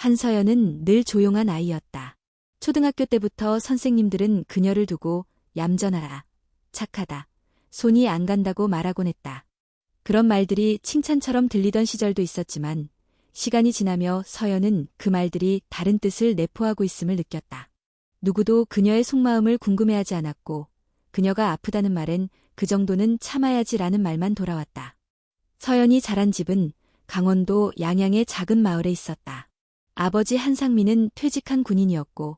한서연은 늘 조용한 아이였다. 초등학교 때부터 선생님들은 그녀를 두고 얌전하다, 착하다, 손이 안 간다고 말하곤 했다. 그런 말들이 칭찬처럼 들리던 시절도 있었지만 시간이 지나며 서연은 그 말들이 다른 뜻을 내포하고 있음을 느꼈다. 누구도 그녀의 속마음을 궁금해하지 않았고 그녀가 아프다는 말엔 그 정도는 참아야지라는 말만 돌아왔다. 서연이 자란 집은 강원도 양양의 작은 마을에 있었다. 아버지 한상민은 퇴직한 군인이었고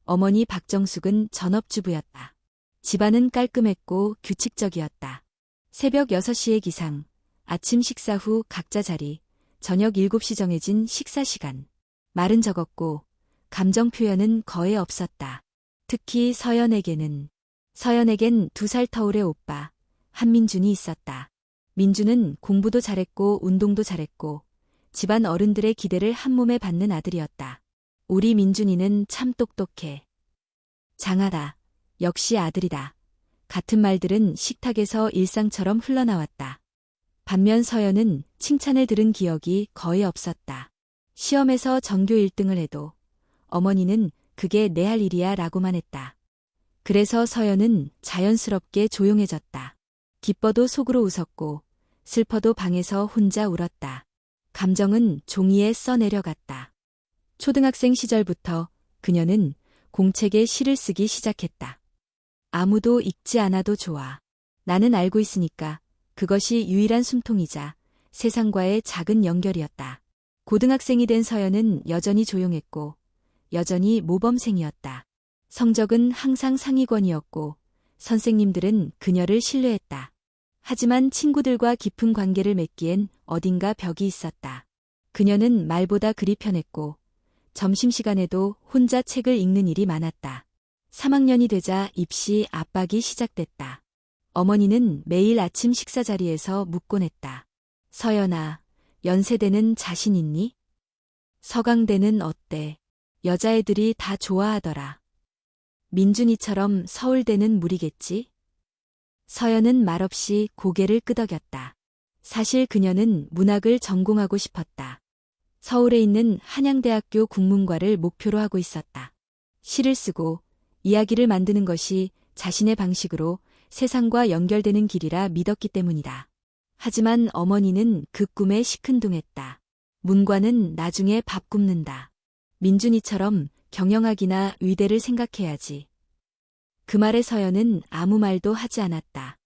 어머니 박정숙은 전업주부였다. 집안은 깔끔했고 규칙적이었다. 새벽 6시에 기상, 아침 식사 후 각자 자리, 저녁 7시 정해진 식사 시간. 말은 적었고 감정 표현은 거의 없었다. 특히 서연에겐 2살 터울의 오빠 한민준이 있었다. 민준은 공부도 잘했고 운동도 잘했고 집안 어른들의 기대를 한몸에 받는 아들이었다. 우리 민준이는 참 똑똑해. 장하다. 역시 아들이다. 같은 말들은 식탁에서 일상처럼 흘러나왔다. 반면 서연은 칭찬을 들은 기억이 거의 없었다. 시험에서 전교 1등을 해도 어머니는 그게 내 할 일이야 라고만 했다. 그래서 서연은 자연스럽게 조용해졌다. 기뻐도 속으로 웃었고 슬퍼도 방에서 혼자 울었다. 감정은 종이에 써내려갔다. 초등학생 시절부터 그녀는 공책에 시를 쓰기 시작했다. 아무도 읽지 않아도 좋아. 나는 알고 있으니까 그것이 유일한 숨통이자 세상과의 작은 연결이었다. 고등학생이 된 서연은 여전히 조용했고 여전히 모범생이었다. 성적은 항상 상위권이었고 선생님들은 그녀를 신뢰했다. 하지만 친구들과 깊은 관계를 맺기엔 어딘가 벽이 있었다. 그녀는 말보다 글이 편했고 점심시간에도 혼자 책을 읽는 일이 많았다. 3학년이 되자 입시 압박이 시작됐다. 어머니는 매일 아침 식사 자리에서 묻곤 했다. 서연아, 연세대는 자신 있니? 서강대는 어때? 여자애들이 다 좋아하더라. 민준이처럼 서울대는 무리겠지? 서연은 말없이 고개를 끄덕였다. 사실 그녀는 문학을 전공하고 싶었다. 서울에 있는 한양대학교 국문과를 목표로 하고 있었다. 시를 쓰고 이야기를 만드는 것이 자신의 방식으로 세상과 연결되는 길이라 믿었기 때문이다. 하지만 어머니는 그 꿈에 시큰둥했다. 문과는 나중에 밥 굶는다. 민준이처럼 경영학이나 의대를 생각해야지. 그 말에 서연은 아무 말도 하지 않았다.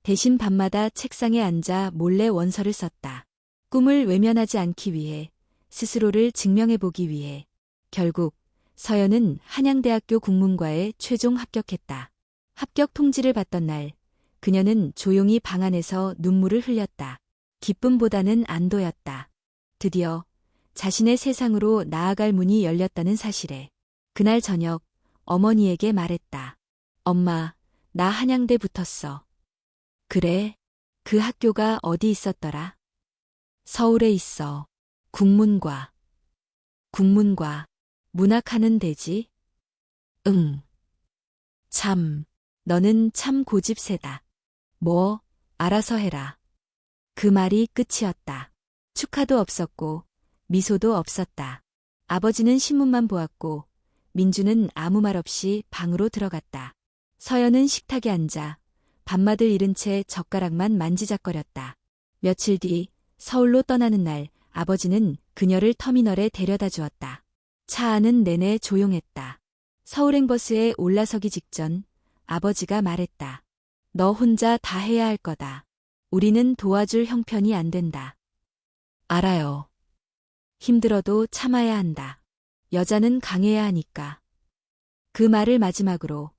대신 밤마다 책상에 앉아 몰래 원서를 썼다. 꿈을 외면하지 않기 위해, 스스로를 증명해보기 위해. 결국 서연은 한양대학교 국문과에 최종 합격했다. 합격 통지를 받던 날, 그녀는 조용히 방 안에서 눈물을 흘렸다. 기쁨보다는 안도였다. 드디어 자신의 세상으로 나아갈 문이 열렸다는 사실에. 그날 저녁 어머니에게 말했다. 엄마, 나 한양대 붙었어. 그래? 그 학교가 어디 있었더라? 서울에 있어. 국문과. 국문과. 문학하는 데지? 응. 참, 너는 참 고집세다. 뭐, 알아서 해라. 그 말이 끝이었다. 축하도 없었고 미소도 없었다. 아버지는 신문만 보았고 민주는 아무 말 없이 방으로 들어갔다. 서연은 식탁에 앉아 밥맛을 잃은 채 젓가락만 만지작거렸다. 며칠 뒤 서울로 떠나는 날 아버지는 그녀를 터미널에 데려다 주었다. 차 안은 내내 조용했다. 서울행버스에 올라서기 직전 아버지가 말했다. 너 혼자 다 해야 할 거다. 우리는 도와줄 형편이 안 된다. 알아요. 힘들어도 참아야 한다. 여자는 강해야 하니까. 그 말을 마지막으로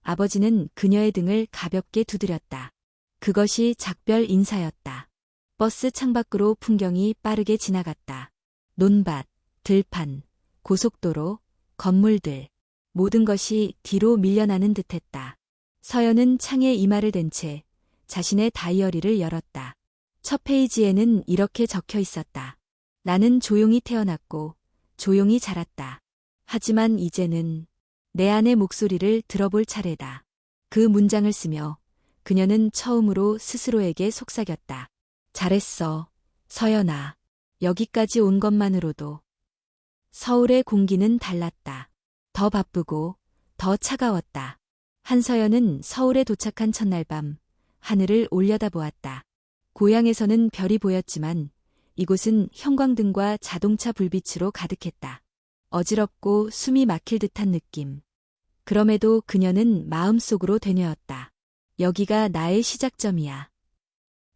아버지는 그녀의 등을 가볍게 두드렸다. 그것이 작별 인사였다. 버스 창밖으로 풍경이 빠르게 지나갔다. 논밭, 들판, 고속도로, 건물들. 모든 것이 뒤로 밀려나는 듯했다. 서연은 창에 이마를 댄 채 자신의 다이어리를 열었다. 첫 페이지에는 이렇게 적혀 있었다. 나는 조용히 태어났고 조용히 자랐다. 하지만 이제는 내 안의 목소리를 들어볼 차례다. 그 문장을 쓰며 그녀는 처음으로 스스로에게 속삭였다. 잘했어, 서연아. 여기까지 온 것만으로도. 서울의 공기는 달랐다. 더 바쁘고 더 차가웠다. 한서연은 서울에 도착한 첫날 밤 하늘을 올려다보았다. 고향에서는 별이 보였지만 이곳은 형광등과 자동차 불빛으로 가득했다. 어지럽고 숨이 막힐 듯한 느낌. 그럼에도 그녀는 마음속으로 되뇌었다. 여기가 나의 시작점이야.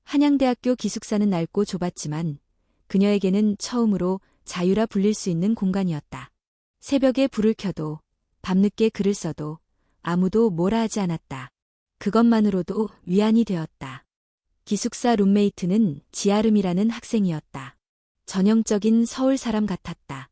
한양대학교 기숙사는 넓고 좁았지만 그녀에게는 처음으로 자유라 불릴 수 있는 공간이었다. 새벽에 불을 켜도 밤늦게 글을 써도 아무도 뭐라 하지 않았다. 그것만으로도 위안이 되었다. 기숙사 룸메이트는 지아름이라는 학생이었다. 전형적인 서울 사람 같았다.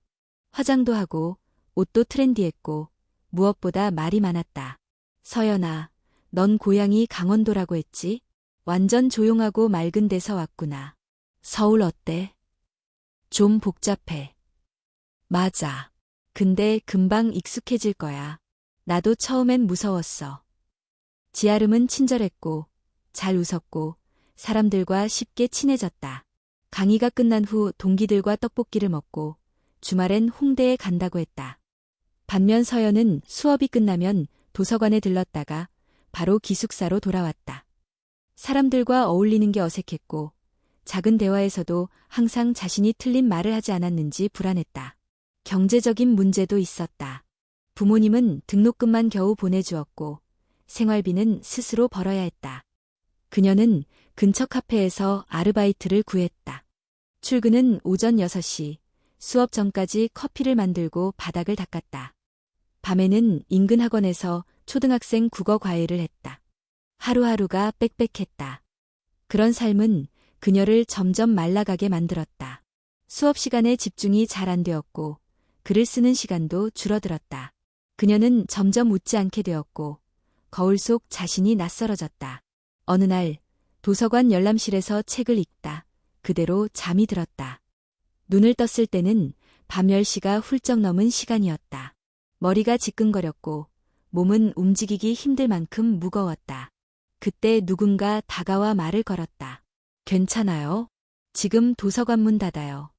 화장도 하고 옷도 트렌디했고 무엇보다 말이 많았다. 서연아, 넌 고향이 강원도라고 했지? 완전 조용하고 맑은 데서 왔구나. 서울 어때? 좀 복잡해. 맞아. 근데 금방 익숙해질 거야. 나도 처음엔 무서웠어. 지아름은 친절했고 잘 웃었고 사람들과 쉽게 친해졌다. 강의가 끝난 후 동기들과 떡볶이를 먹고 주말엔 홍대에 간다고 했다. 반면 서연은 수업이 끝나면 도서관에 들렀다가 바로 기숙사로 돌아왔다. 사람들과 어울리는 게 어색했고 작은 대화에서도 항상 자신이 틀린 말을 하지 않았는지 불안했다. 경제적인 문제도 있었다. 부모님은 등록금만 겨우 보내주었고 생활비는 스스로 벌어야 했다. 그녀는 근처 카페에서 아르바이트를 구했다. 출근은 오전 6시, 수업 전까지 커피를 만들고 바닥을 닦았다. 밤에는 인근 학원에서 초등학생 국어 과외를 했다. 하루하루가 빽빽했다. 그런 삶은 그녀를 점점 말라가게 만들었다. 수업 시간에 집중이 잘 안 되었고 글을 쓰는 시간도 줄어들었다. 그녀는 점점 웃지 않게 되었고 거울 속 자신이 낯설어졌다. 어느 날 도서관 열람실에서 책을 읽다 그대로 잠이 들었다. 눈을 떴을 때는 밤 10시가 훌쩍 넘은 시간이었다. 머리가 지끈거렸고 몸은 움직이기 힘들 만큼 무거웠다. 그때 누군가 다가와 말을 걸었다. 괜찮아요? 지금 도서관 문 닫아요.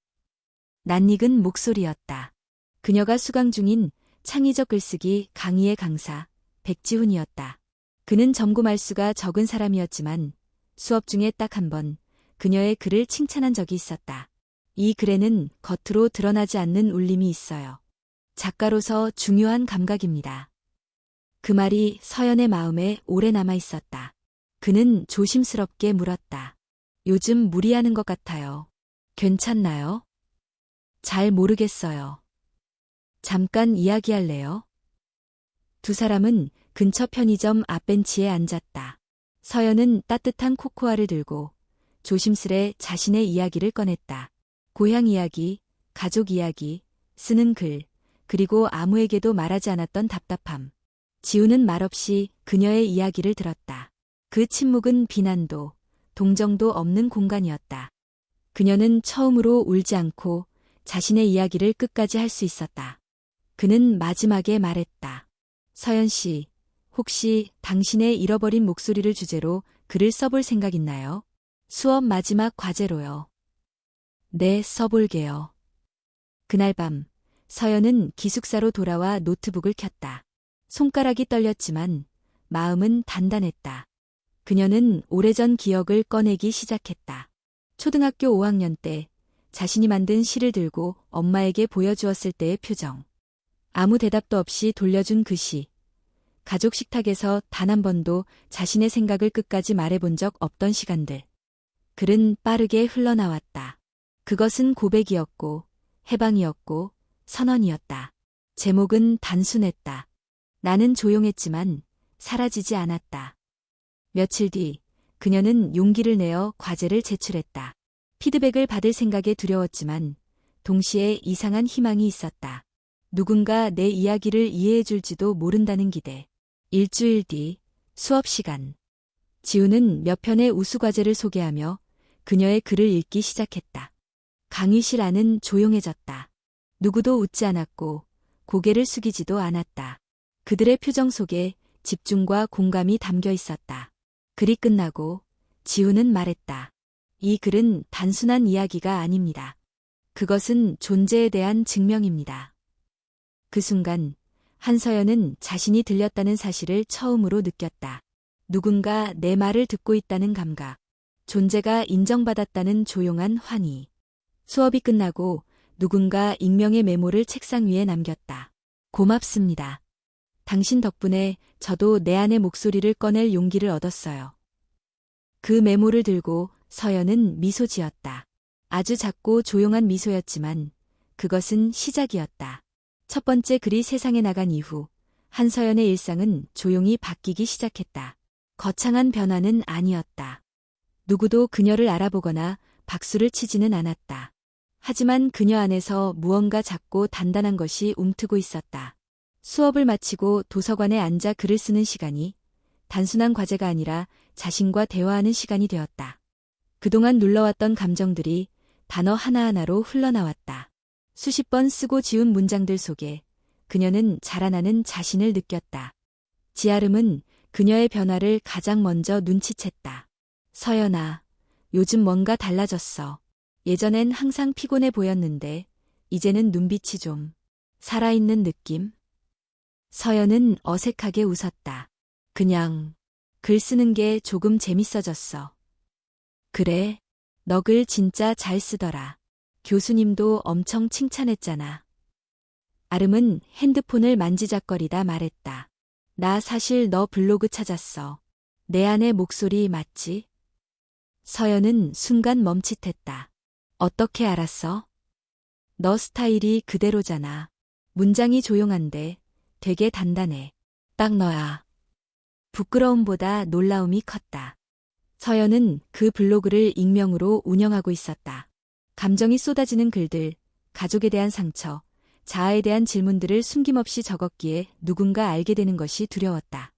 낯익은 목소리였다. 그녀가 수강 중인 창의적 글쓰기 강의의 강사 백지훈이었다. 그는 점고 말수가 적은 사람이었지만 수업 중에 딱 한 번 그녀의 글을 칭찬한 적이 있었다. 이 글에는 겉으로 드러나지 않는 울림이 있어요. 작가로서 중요한 감각입니다. 그 말이 서연의 마음에 오래 남아 있었다. 그는 조심스럽게 물었다. 요즘 무리하는 것 같아요. 괜찮나요? 잘 모르겠어요. 잠깐 이야기할래요? 두 사람은 근처 편의점 앞벤치에 앉았다. 서연은 따뜻한 코코아를 들고 조심스레 자신의 이야기를 꺼냈다. 고향 이야기, 가족 이야기, 쓰는 글, 그리고 아무에게도 말하지 않았던 답답함. 지우는 말없이 그녀의 이야기를 들었다. 그 침묵은 비난도, 동정도 없는 공간이었다. 그녀는 처음으로 울지 않고 자신의 이야기를 끝까지 할 수 있었다. 그는 마지막에 말했다. 서연 씨, 혹시 당신의 잃어버린 목소리를 주제로 글을 써볼 생각 있나요? 수업 마지막 과제로요. 네, 써볼게요. 그날 밤, 서연은 기숙사로 돌아와 노트북을 켰다. 손가락이 떨렸지만 마음은 단단했다. 그녀는 오래전 기억을 꺼내기 시작했다. 초등학교 5학년 때 자신이 만든 시를 들고 엄마에게 보여주었을 때의 표정. 아무 대답도 없이 돌려준 그 시. 가족 식탁에서 단 한 번도 자신의 생각을 끝까지 말해본 적 없던 시간들. 글은 빠르게 흘러나왔다. 그것은 고백이었고, 해방이었고, 선언이었다. 제목은 단순했다. 나는 조용했지만 사라지지 않았다. 며칠 뒤 그녀는 용기를 내어 과제를 제출했다. 피드백을 받을 생각에 두려웠지만 동시에 이상한 희망이 있었다. 누군가 내 이야기를 이해해 줄지도 모른다는 기대. 일주일 뒤 수업 시간. 지우는 몇 편의 우수과제를 소개하며 그녀의 글을 읽기 시작했다. 강의실 안은 조용해졌다. 누구도 웃지 않았고 고개를 숙이지도 않았다. 그들의 표정 속에 집중과 공감이 담겨 있었다. 글이 끝나고 지우는 말했다. 이 글은 단순한 이야기가 아닙니다. 그것은 존재에 대한 증명입니다. 그 순간 한서연은 자신이 들렸다는 사실을 처음으로 느꼈다. 누군가 내 말을 듣고 있다는 감각, 존재가 인정받았다는 조용한 환희. 수업이 끝나고 누군가 익명의 메모를 책상 위에 남겼다. 고맙습니다. 당신 덕분에 저도 내 안의 목소리를 꺼낼 용기를 얻었어요. 그 메모를 들고 서연은 미소 지었다. 아주 작고 조용한 미소였지만 그것은 시작이었다. 첫 번째 글이 세상에 나간 이후 한서연의 일상은 조용히 바뀌기 시작했다. 거창한 변화는 아니었다. 누구도 그녀를 알아보거나 박수를 치지는 않았다. 하지만 그녀 안에서 무언가 작고 단단한 것이 움트고 있었다. 수업을 마치고 도서관에 앉아 글을 쓰는 시간이 단순한 과제가 아니라 자신과 대화하는 시간이 되었다. 그동안 눌러왔던 감정들이 단어 하나하나로 흘러나왔다. 수십 번 쓰고 지운 문장들 속에 그녀는 자라나는 자신을 느꼈다. 지아름은 그녀의 변화를 가장 먼저 눈치챘다. 서연아, 요즘 뭔가 달라졌어. 예전엔 항상 피곤해 보였는데 이제는 눈빛이 좀 살아있는 느낌? 서연은 어색하게 웃었다. 그냥 글 쓰는 게 조금 재밌어졌어. 그래, 너 글 진짜 잘 쓰더라. 교수님도 엄청 칭찬했잖아. 아름은 핸드폰을 만지작거리다 말했다. 나 사실 너 블로그 찾았어. 내 안의 목소리 맞지? 서연은 순간 멈칫했다. 어떻게 알았어? 너 스타일이 그대로잖아. 문장이 조용한데 되게 단단해. 딱 너야. 부끄러움보다 놀라움이 컸다. 서연은 그 블로그를 익명으로 운영하고 있었다. 감정이 쏟아지는 글들, 가족에 대한 상처, 자아에 대한 질문들을 숨김없이 적었기에 누군가 알게 되는 것이 두려웠다.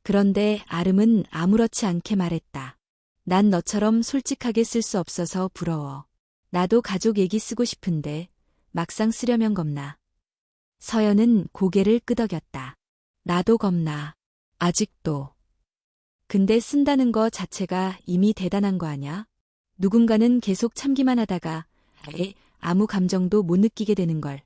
그런데 아름은 아무렇지 않게 말했다. 난 너처럼 솔직하게 쓸 수 없어서 부러워. 나도 가족 얘기 쓰고 싶은데 막상 쓰려면 겁나. 서연은 고개를 끄덕였다. 나도 겁나. 아직도. 근데 쓴다는 거 자체가 이미 대단한 거 아냐? 누군가는 계속 참기만 하다가 아무 감정도 못 느끼게 되는 걸.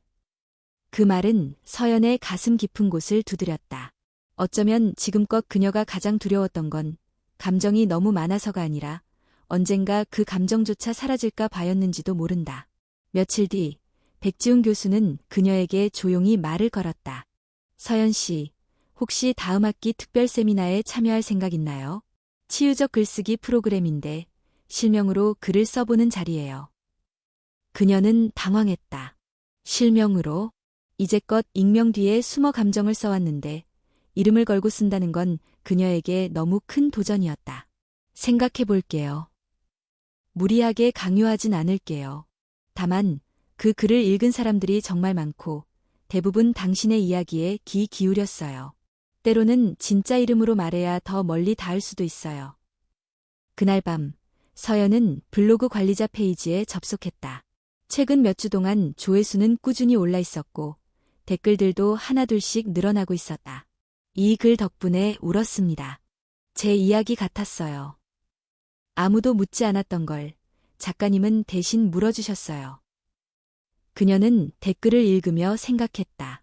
그 말은 서연의 가슴 깊은 곳을 두드렸다. 어쩌면 지금껏 그녀가 가장 두려웠던 건 감정이 너무 많아서가 아니라 언젠가 그 감정조차 사라질까 봐였는지도 모른다. 며칠 뒤 백지훈 교수는 그녀에게 조용히 말을 걸었다. 서연 씨, 혹시 다음 학기 특별 세미나에 참여할 생각 있나요? 치유적 글쓰기 프로그램인데 실명으로 글을 써보는 자리예요. 그녀는 당황했다. 실명으로? 이제껏 익명 뒤에 숨어 감정을 써왔는데 이름을 걸고 쓴다는 건 그녀에게 너무 큰 도전이었다. 생각해 볼게요. 무리하게 강요하진 않을게요. 다만 그 글을 읽은 사람들이 정말 많고 대부분 당신의 이야기에 귀 기울였어요. 때로는 진짜 이름으로 말해야 더 멀리 닿을 수도 있어요. 그날 밤 서연은 블로그 관리자 페이지에 접속했다. 최근 몇 주 동안 조회수는 꾸준히 올라 있었고 댓글들도 하나둘씩 늘어나고 있었다. 이 글 덕분에 울었습니다. 제 이야기 같았어요. 아무도 묻지 않았던 걸 작가님은 대신 물어주셨어요. 그녀는 댓글을 읽으며 생각했다.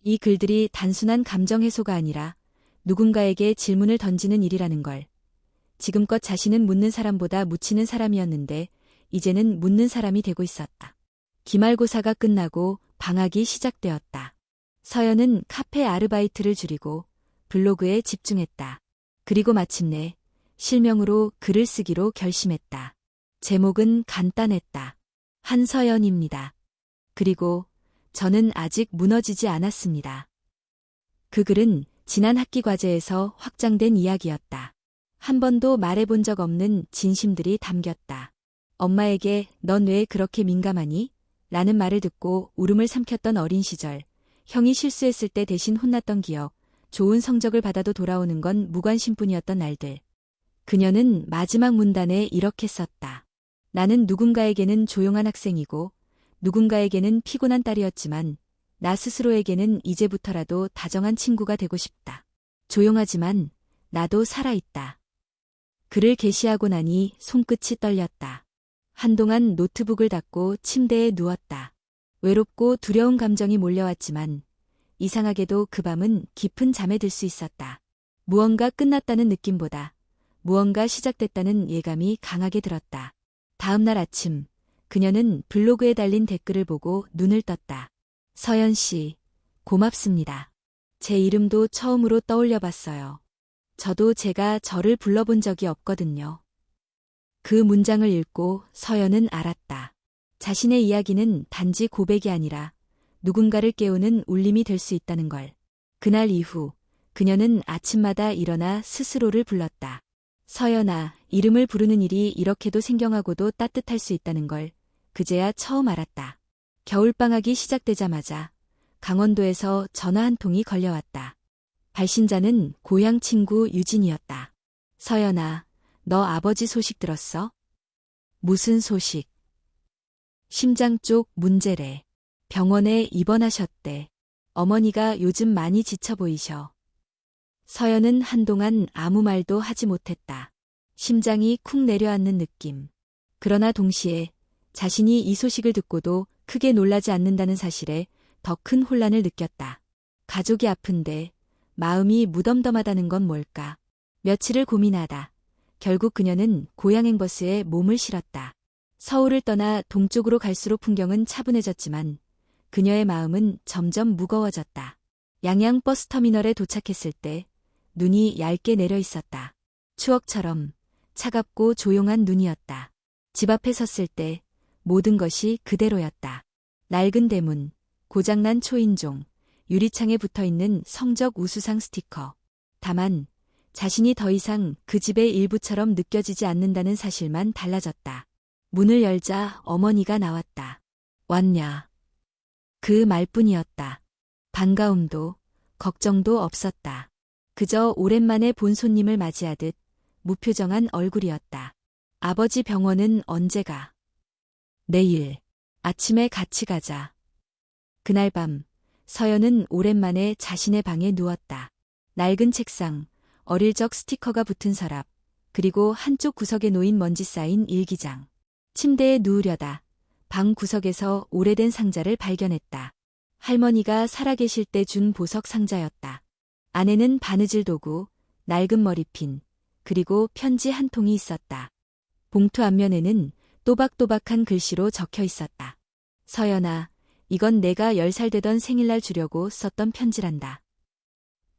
이 글들이 단순한 감정 해소가 아니라 누군가에게 질문을 던지는 일이라는 걸. 지금껏 자신은 묻는 사람보다 묻히는 사람이었는데 이제는 묻는 사람이 되고 있었다. 기말고사가 끝나고 방학이 시작되었다. 서연은 카페 아르바이트를 줄이고 블로그에 집중했다. 그리고 마침내 실명으로 글을 쓰기로 결심했다. 제목은 간단했다. 한서연입니다. 그리고 저는 아직 무너지지 않았습니다. 그 글은 지난 학기 과제에서 확장된 이야기였다. 한 번도 말해본 적 없는 진심들이 담겼다. 엄마에게 넌 왜 그렇게 민감하니? 라는 말을 듣고 울음을 삼켰던 어린 시절, 형이 실수했을 때 대신 혼났던 기억, 좋은 성적을 받아도 돌아오는 건 무관심뿐이었던 날들. 그녀는 마지막 문단에 이렇게 썼다. 나는 누군가에게는 조용한 학생이고 누군가에게는 피곤한 딸이었지만 나 스스로에게는 이제부터라도 다정한 친구가 되고 싶다. 조용하지만 나도 살아있다. 글을 게시하고 나니 손끝이 떨렸다. 한동안 노트북을 닫고 침대에 누웠다. 외롭고 두려운 감정이 몰려왔지만 이상하게도 그 밤은 깊은 잠에 들 수 있었다. 무언가 끝났다는 느낌보다 무언가 시작됐다는 예감이 강하게 들었다. 다음 날 아침, 그녀는 블로그에 달린 댓글을 보고 눈을 떴다. 서연 씨, 고맙습니다. 제 이름도 처음으로 떠올려 봤어요. 저도 제가 저를 불러본 적이 없거든요. 그 문장을 읽고 서연은 알았다. 자신의 이야기는 단지 고백이 아니라 누군가를 깨우는 울림이 될 수 있다는 걸. 그날 이후 그녀는 아침마다 일어나 스스로를 불렀다. 서연아, 이름을 부르는 일이 이렇게도 생경하고도 따뜻할 수 있다는 걸 그제야 처음 알았다. 겨울방학이 시작되자마자 강원도에서 전화 한 통이 걸려왔다. 발신자는 고향 친구 유진이었다. 서연아, 너 아버지 소식 들었어? 무슨 소식? 심장 쪽 문제래. 병원에 입원하셨대. 어머니가 요즘 많이 지쳐 보이셔. 서연은 한동안 아무 말도 하지 못했다. 심장이 쿵 내려앉는 느낌. 그러나 동시에 자신이 이 소식을 듣고도 크게 놀라지 않는다는 사실에 더 큰 혼란을 느꼈다. 가족이 아픈데 마음이 무덤덤하다는 건 뭘까? 며칠을 고민하다 결국 그녀는 고양행버스에 몸을 실었다. 서울을 떠나 동쪽으로 갈수록 풍경은 차분해졌지만 그녀의 마음은 점점 무거워졌다. 양양 버스터미널에 도착했을 때 눈이 얇게 내려 있었다. 추억처럼 차갑고 조용한 눈이었다. 집 앞에 섰을 때 모든 것이 그대로였다. 낡은 대문, 고장난 초인종, 유리창에 붙어있는 성적 우수상 스티커. 다만 자신이 더 이상 그 집의 일부처럼 느껴지지 않는다는 사실만 달라졌다. 문을 열자 어머니가 나왔다. 왔냐? 그 말뿐이었다. 반가움도 걱정도 없었다. 그저 오랜만에 본 손님을 맞이하듯 무표정한 얼굴이었다. 아버지 병원은 언제 가? 내일. 아침에 같이 가자. 그날 밤 서연은 오랜만에 자신의 방에 누웠다. 낡은 책상, 어릴 적 스티커가 붙은 서랍, 그리고 한쪽 구석에 놓인 먼지 쌓인 일기장. 침대에 누우려다 방 구석에서 오래된 상자를 발견했다. 할머니가 살아계실 때 준 보석 상자였다. 안에는 바느질 도구, 낡은 머리핀, 그리고 편지 한 통이 있었다. 봉투 앞면에는 또박또박한 글씨로 적혀 있었다. 서연아, 이건 내가 10살 되던 생일날 주려고 썼던 편지란다.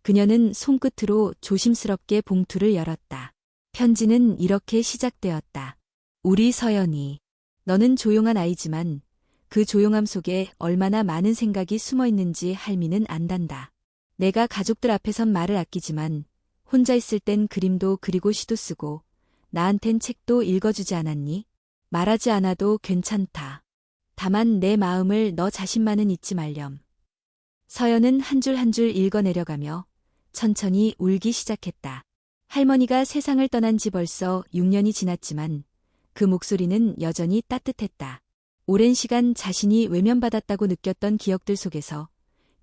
그녀는 손끝으로 조심스럽게 봉투를 열었다. 편지는 이렇게 시작되었다. 우리 서연이, 너는 조용한 아이지만 그 조용함 속에 얼마나 많은 생각이 숨어 있는지 할미는 안단다. 내가 가족들 앞에선 말을 아끼지만 혼자 있을 땐 그림도 그리고 시도 쓰고 나한텐 책도 읽어주지 않았니? 말하지 않아도 괜찮다. 다만 내 마음을 너 자신만은 잊지 말렴. 서연은 한 줄 한 줄 읽어내려가며 천천히 울기 시작했다. 할머니가 세상을 떠난 지 벌써 6년이 지났지만 그 목소리는 여전히 따뜻했다. 오랜 시간 자신이 외면받았다고 느꼈던 기억들 속에서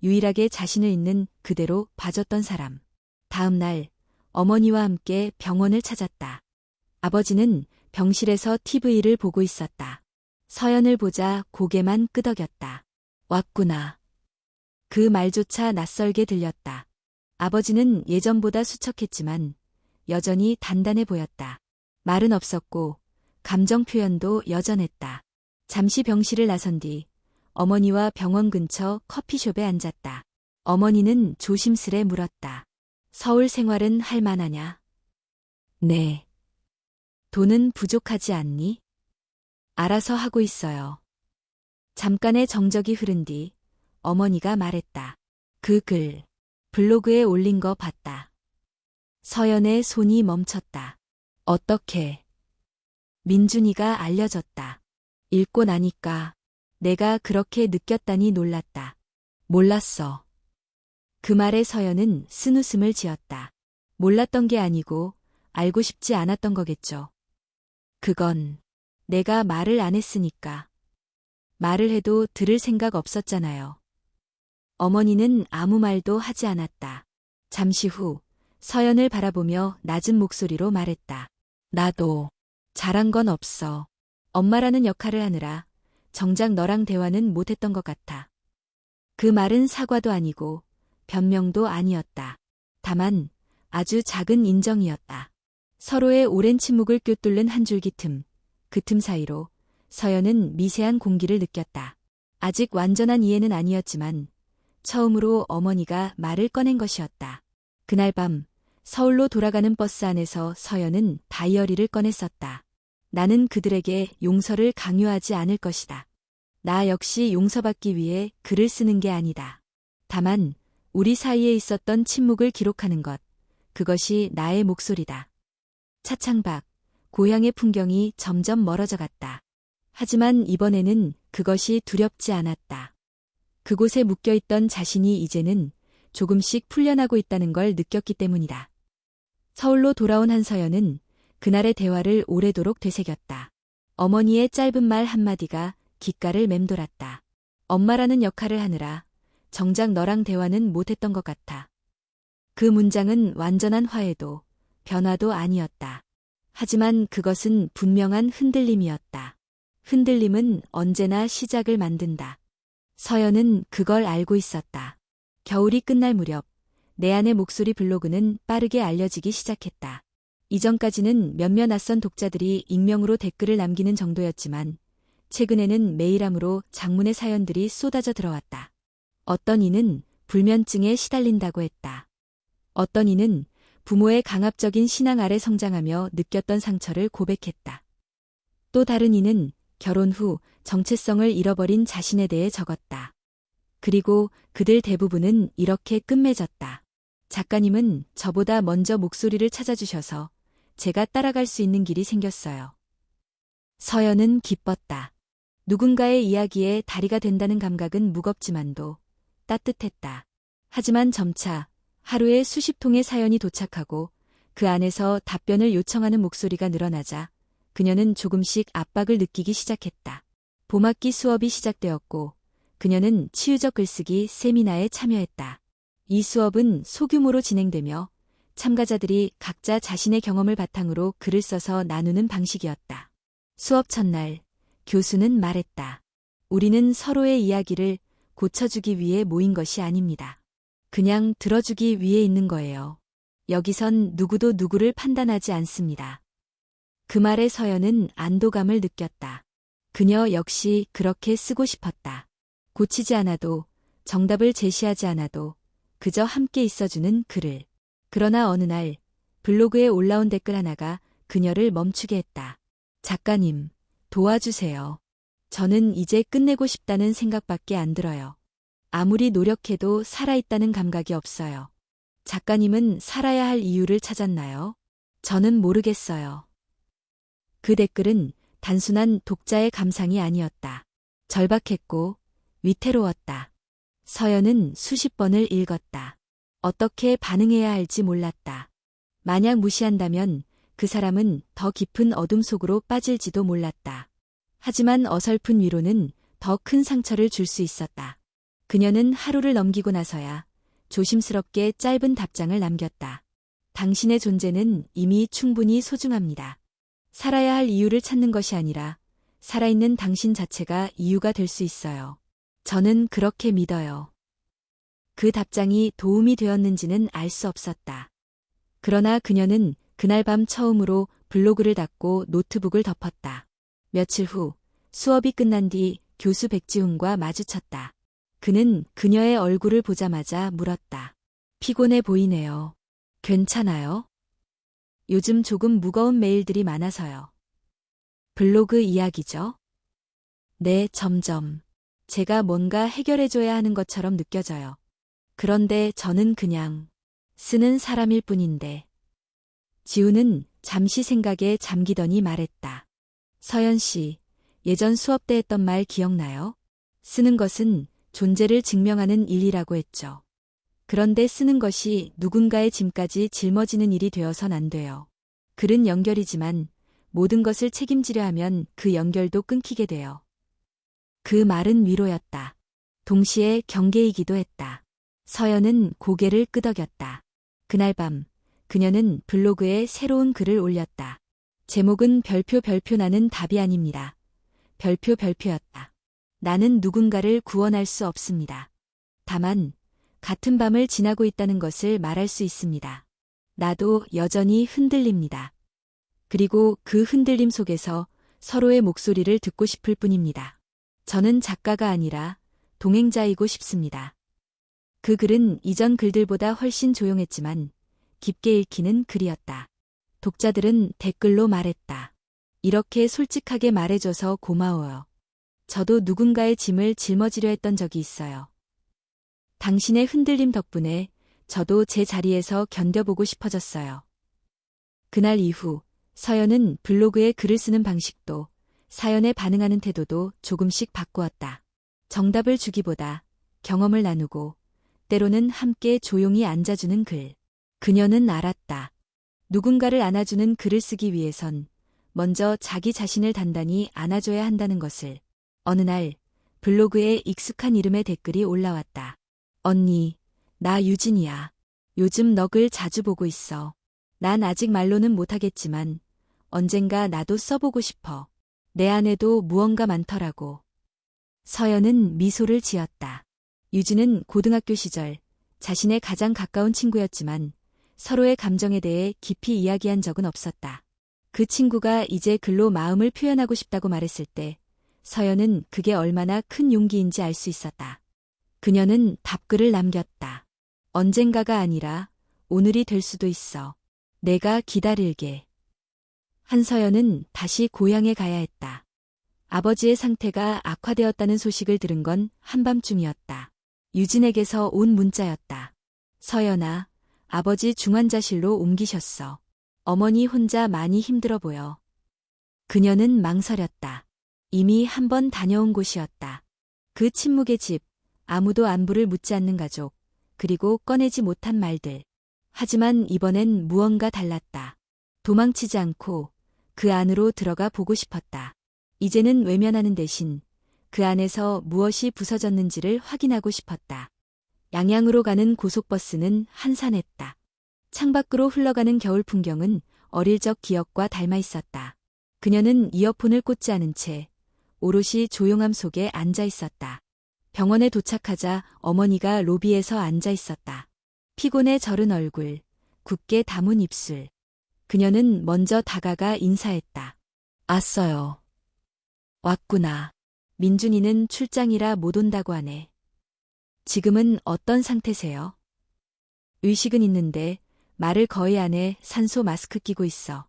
유일하게 자신을 있는 그대로 봐줬던 사람. 다음 날 어머니와 함께 병원을 찾았다. 아버지는 병실에서 TV를 보고 있었다. 서연을 보자 고개만 끄덕였다. 왔구나. 그 말조차 낯설게 들렸다. 아버지는 예전보다 수척했지만 여전히 단단해 보였다. 말은 없었고 감정 표현도 여전했다. 잠시 병실을 나선 뒤 어머니와 병원 근처 커피숍에 앉았다. 어머니는 조심스레 물었다. 서울 생활은 할 만하냐? 네. 돈은 부족하지 않니? 알아서 하고 있어요. 잠깐의 정적이 흐른 뒤 어머니가 말했다. 그 글, 블로그에 올린 거 봤다. 서연의 손이 멈췄다. 어떻게? 민준이가 알려줬다. 읽고 나니까 내가 그렇게 느꼈다니 놀랐다. 몰랐어. 그 말에 서연은 쓴웃음을 지었다. 몰랐던 게 아니고 알고 싶지 않았던 거겠죠. 그건 내가 말을 안 했으니까. 말을 해도 들을 생각 없었잖아요. 어머니는 아무 말도 하지 않았다. 잠시 후 서연을 바라보며 낮은 목소리로 말했다. 나도 잘한 건 없어. 엄마라는 역할을 하느라 정작 너랑 대화는 못했던 것 같아. 그 말은 사과도 아니고 변명도 아니었다. 다만 아주 작은 인정이었다. 서로의 오랜 침묵을 꿰뚫는 한 줄기 틈, 그 틈 사이로 서연은 미세한 공기를 느꼈다. 아직 완전한 이해는 아니었지만 처음으로 어머니가 말을 꺼낸 것이었다. 그날 밤 서울로 돌아가는 버스 안에서 서연은 다이어리를 꺼냈었다. 나는 그들에게 용서를 강요하지 않을 것이다. 나 역시 용서받기 위해 글을 쓰는 게 아니다. 다만 우리 사이에 있었던 침묵을 기록하는 것, 그것이 나의 목소리다. 차창 밖, 고향의 풍경이 점점 멀어져 갔다. 하지만 이번에는 그것이 두렵지 않았다. 그곳에 묶여있던 자신이 이제는 조금씩 풀려나고 있다는 걸 느꼈기 때문이다. 서울로 돌아온 한서연은 그날의 대화를 오래도록 되새겼다. 어머니의 짧은 말 한마디가 귓가를 맴돌았다. 엄마라는 역할을 하느라 정작 너랑 대화는 못했던 것 같아. 그 문장은 완전한 화해도 변화도 아니었다. 하지만 그것은 분명한 흔들림이었다. 흔들림은 언제나 시작을 만든다. 서연은 그걸 알고 있었다. 겨울이 끝날 무렵 내 안의 목소리 블로그는 빠르게 알려지기 시작했다. 이전까지는 몇몇 낯선 독자들이 익명으로 댓글을 남기는 정도였지만 최근에는 메일함으로 장문의 사연들이 쏟아져 들어왔다. 어떤 이는 불면증에 시달린다고 했다. 어떤 이는 부모의 강압적인 신앙 아래 성장하며 느꼈던 상처를 고백했다. 또 다른 이는 결혼 후 정체성을 잃어버린 자신에 대해 적었다. 그리고 그들 대부분은 이렇게 끝맺었다. 작가님은 저보다 먼저 목소리를 찾아주셔서 제가 따라갈 수 있는 길이 생겼어요. 서연은 기뻤다. 누군가의 이야기에 다리가 된다는 감각은 무겁지만도 따뜻했다. 하지만 점차 하루에 수십 통의 사연이 도착하고 그 안에서 답변을 요청하는 목소리가 늘어나자 그녀는 조금씩 압박을 느끼기 시작했다. 봄학기 수업이 시작되었고 그녀는 치유적 글쓰기 세미나에 참여했다. 이 수업은 소규모로 진행되며 참가자들이 각자 자신의 경험을 바탕으로 글을 써서 나누는 방식이었다. 수업 첫날 교수는 말했다. 우리는 서로의 이야기를 고쳐주기 위해 모인 것이 아닙니다. 그냥 들어주기 위해 있는 거예요. 여기선 누구도 누구를 판단하지 않습니다. 그 말에 서연은 안도감을 느꼈다. 그녀 역시 그렇게 쓰고 싶었다. 고치지 않아도, 정답을 제시하지 않아도 그저 함께 있어주는 글을. 그러나 어느 날 블로그에 올라온 댓글 하나가 그녀를 멈추게 했다. 작가님, 도와주세요. 저는 이제 끝내고 싶다는 생각밖에 안 들어요. 아무리 노력해도 살아있다는 감각이 없어요. 작가님은 살아야 할 이유를 찾았나요? 저는 모르겠어요. 그 댓글은 단순한 독자의 감상이 아니었다. 절박했고 위태로웠다. 서연은 수십 번을 읽었다. 어떻게 반응해야 할지 몰랐다. 만약 무시한다면 그 사람은 더 깊은 어둠 속으로 빠질지도 몰랐다. 하지만 어설픈 위로는 더 큰 상처를 줄 수 있었다. 그녀는 하루를 넘기고 나서야 조심스럽게 짧은 답장을 남겼다. 당신의 존재는 이미 충분히 소중합니다. 살아야 할 이유를 찾는 것이 아니라 살아있는 당신 자체가 이유가 될 수 있어요. 저는 그렇게 믿어요. 그 답장이 도움이 되었는지는 알 수 없었다. 그러나 그녀는 그날 밤 처음으로 블로그를 닫고 노트북을 덮었다. 며칠 후 수업이 끝난 뒤 교수 백지훈과 마주쳤다. 그는 그녀의 얼굴을 보자마자 물었다. 피곤해 보이네요. 괜찮아요? 요즘 조금 무거운 메일들이 많아서요. 블로그 이야기죠? 네, 점점. 제가 뭔가 해결해줘야 하는 것처럼 느껴져요. 그런데 저는 그냥 쓰는 사람일 뿐인데. 지우는 잠시 생각에 잠기더니 말했다. 서연 씨, 예전 수업 때 했던 말 기억나요? 쓰는 것은 존재를 증명하는 일이라고 했죠. 그런데 쓰는 것이 누군가의 짐까지 짊어지는 일이 되어선 안 돼요. 글은 연결이지만 모든 것을 책임지려 하면 그 연결도 끊기게 돼요. 그 말은 위로였다. 동시에 경계이기도 했다. 서연은 고개를 끄덕였다. 그날 밤 그녀는 블로그에 새로운 글을 올렸다. 제목은 별표 나는 답이 아닙니다. 별표였다. 나는 누군가를 구원할 수 없습니다. 다만 같은 밤을 지나고 있다는 것을 말할 수 있습니다. 나도 여전히 흔들립니다. 그리고 그 흔들림 속에서 서로의 목소리를 듣고 싶을 뿐입니다. 저는 작가가 아니라 동행자이고 싶습니다. 그 글은 이전 글들보다 훨씬 조용했지만 깊게 읽히는 글이었다. 독자들은 댓글로 말했다. 이렇게 솔직하게 말해줘서 고마워요. 저도 누군가의 짐을 짊어지려 했던 적이 있어요. 당신의 흔들림 덕분에 저도 제 자리에서 견뎌보고 싶어졌어요. 그날 이후 서연은 블로그에 글을 쓰는 방식도 사연에 반응하는 태도도 조금씩 바꾸었다. 정답을 주기보다 경험을 나누고 때로는 함께 조용히 앉아주는 글. 그녀는 알았다. 누군가를 안아주는 글을 쓰기 위해선 먼저 자기 자신을 단단히 안아줘야 한다는 것을. 어느 날 블로그에 익숙한 이름의 댓글이 올라왔다. 언니, 나 유진이야. 요즘 너 글 자주 보고 있어. 난 아직 말로는 못하겠지만 언젠가 나도 써보고 싶어. 내 안에도 무언가 많더라고. 서연은 미소를 지었다. 유진은 고등학교 시절 자신의 가장 가까운 친구였지만 서로의 감정에 대해 깊이 이야기한 적은 없었다. 그 친구가 이제 글로 마음을 표현하고 싶다고 말했을 때 서연은 그게 얼마나 큰 용기인지 알 수 있었다. 그녀는 답글을 남겼다. 언젠가가 아니라 오늘이 될 수도 있어. 내가 기다릴게. 한서연은 다시 고향에 가야 했다. 아버지의 상태가 악화되었다는 소식을 들은 건 한밤중이었다. 유진에게서 온 문자였다. 서연아, 아버지 중환자실로 옮기셨어. 어머니 혼자 많이 힘들어 보여. 그녀는 망설였다. 이미 한 번 다녀온 곳이었다. 그 침묵의 집, 아무도 안부를 묻지 않는 가족, 그리고 꺼내지 못한 말들. 하지만 이번엔 무언가 달랐다. 도망치지 않고 그 안으로 들어가 보고 싶었다. 이제는 외면하는 대신 그 안에서 무엇이 부서졌는지를 확인하고 싶었다. 양양으로 가는 고속버스는 한산했다. 창밖으로 흘러가는 겨울 풍경은 어릴 적 기억과 닮아 있었다. 그녀는 이어폰을 꽂지 않은 채 오롯이 조용함 속에 앉아 있었다. 병원에 도착하자 어머니가 로비에서 앉아 있었다. 피곤에 절은 얼굴, 굳게 담은 입술. 그녀는 먼저 다가가 인사했다. 왔어요. 왔구나. 민준이는 출장이라 못 온다고 하네. 지금은 어떤 상태세요? 의식은 있는데 말을 거의 안 해. 산소 마스크 끼고 있어.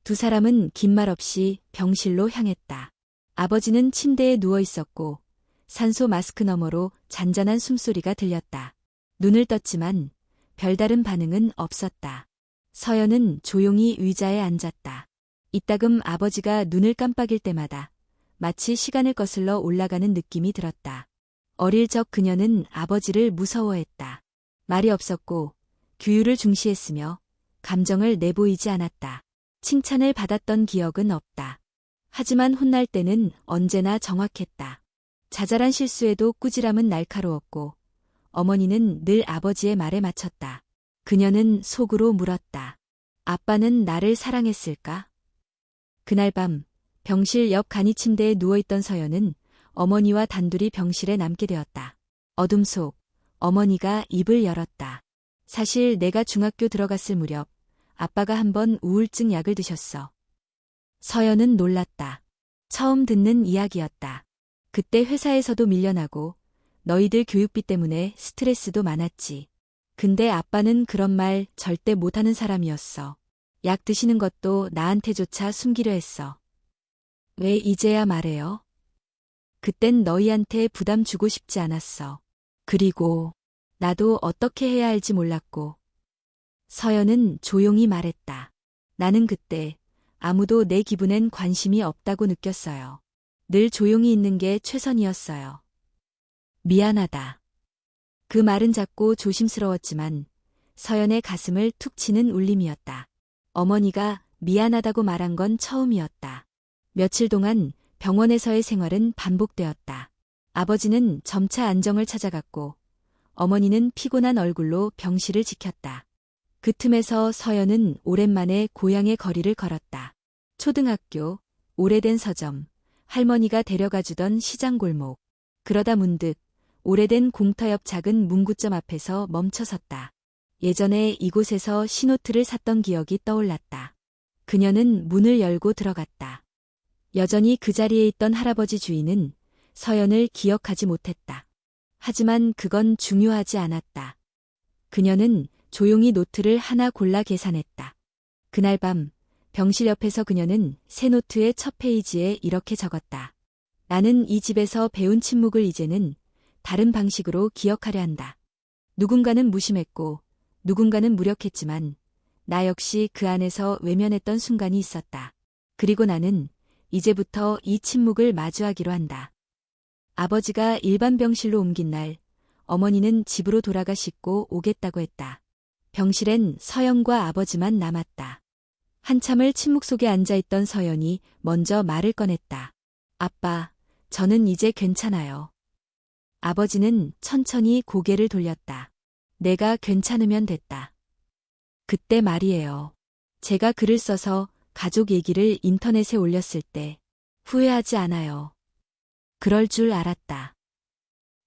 두 사람은 긴 말 없이 병실로 향했다. 아버지는 침대에 누워 있었고 산소 마스크 너머로 잔잔한 숨소리가 들렸다. 눈을 떴지만 별다른 반응은 없었다. 서연은 조용히 의자에 앉았다. 이따금 아버지가 눈을 깜빡일 때마다 마치 시간을 거슬러 올라가는 느낌이 들었다. 어릴 적 그녀는 아버지를 무서워했다. 말이 없었고 규율을 중시했으며 감정을 내보이지 않았다. 칭찬을 받았던 기억은 없다. 하지만 혼날 때는 언제나 정확했다. 자잘한 실수에도 꾸지람은 날카로웠고 어머니는 늘 아버지의 말에 맞췄다. 그녀는 속으로 물었다. 아빠는 나를 사랑했을까? 그날 밤 병실 옆 간이 침대에 누워있던 서연은 어머니와 단둘이 병실에 남게 되었다. 어둠 속 어머니가 입을 열었다. 사실 내가 중학교 들어갔을 무렵 아빠가 한번 우울증 약을 드셨어. 서연은 놀랐다. 처음 듣는 이야기였다. 그때 회사에서도 밀려나고 너희들 교육비 때문에 스트레스도 많았지. 근데 아빠는 그런 말 절대 못하는 사람이었어. 약 드시는 것도 나한테조차 숨기려 했어. 왜 이제야 말해요? 그땐 너희한테 부담 주고 싶지 않았어. 그리고 나도 어떻게 해야 할지 몰랐고. 서연은 조용히 말했다. 나는 그때 아무도 내 기분엔 관심이 없다고 느꼈어요. 늘 조용히 있는 게 최선이었어요. 미안하다. 그 말은 작고 조심스러웠지만 서연의 가슴을 툭 치는 울림이었다. 어머니가 미안하다고 말한 건 처음이었다. 며칠 동안 병원에서의 생활은 반복되었다. 아버지는 점차 안정을 찾아갔고 어머니는 피곤한 얼굴로 병실을 지켰다. 그 틈에서 서연은 오랜만에 고향의 거리를 걸었다. 초등학교, 오래된 서점, 할머니가 데려가주던 시장 골목. 그러다 문득 오래된 공터 옆 작은 문구점 앞에서 멈춰섰다. 예전에 이곳에서 신호트를 샀던 기억이 떠올랐다. 그녀는 문을 열고 들어갔다. 여전히 그 자리에 있던 할아버지 주인은 서연을 기억하지 못했다. 하지만 그건 중요하지 않았다. 그녀는 조용히 노트를 하나 골라 계산했다. 그날 밤 병실 옆에서 그녀는 새 노트의 첫 페이지에 이렇게 적었다. 나는 이 집에서 배운 침묵을 이제는 다른 방식으로 기억하려 한다. 누군가는 무심했고 누군가는 무력했지만 나 역시 그 안에서 외면했던 순간이 있었다. 그리고 나는 이제부터 이 침묵을 마주하기로 한다. 아버지가 일반 병실로 옮긴 날 어머니는 집으로 돌아가 씻고 오겠다고 했다. 병실엔 서연과 아버지만 남았다. 한참을 침묵 속에 앉아있던 서연이 먼저 말을 꺼냈다. 아빠, 저는 이제 괜찮아요. 아버지는 천천히 고개를 돌렸다. 내가 괜찮으면 됐다. 그때 말이에요. 제가 글을 써서 가족 얘기를 인터넷에 올렸을 때 후회하지 않아요. 그럴 줄 알았다.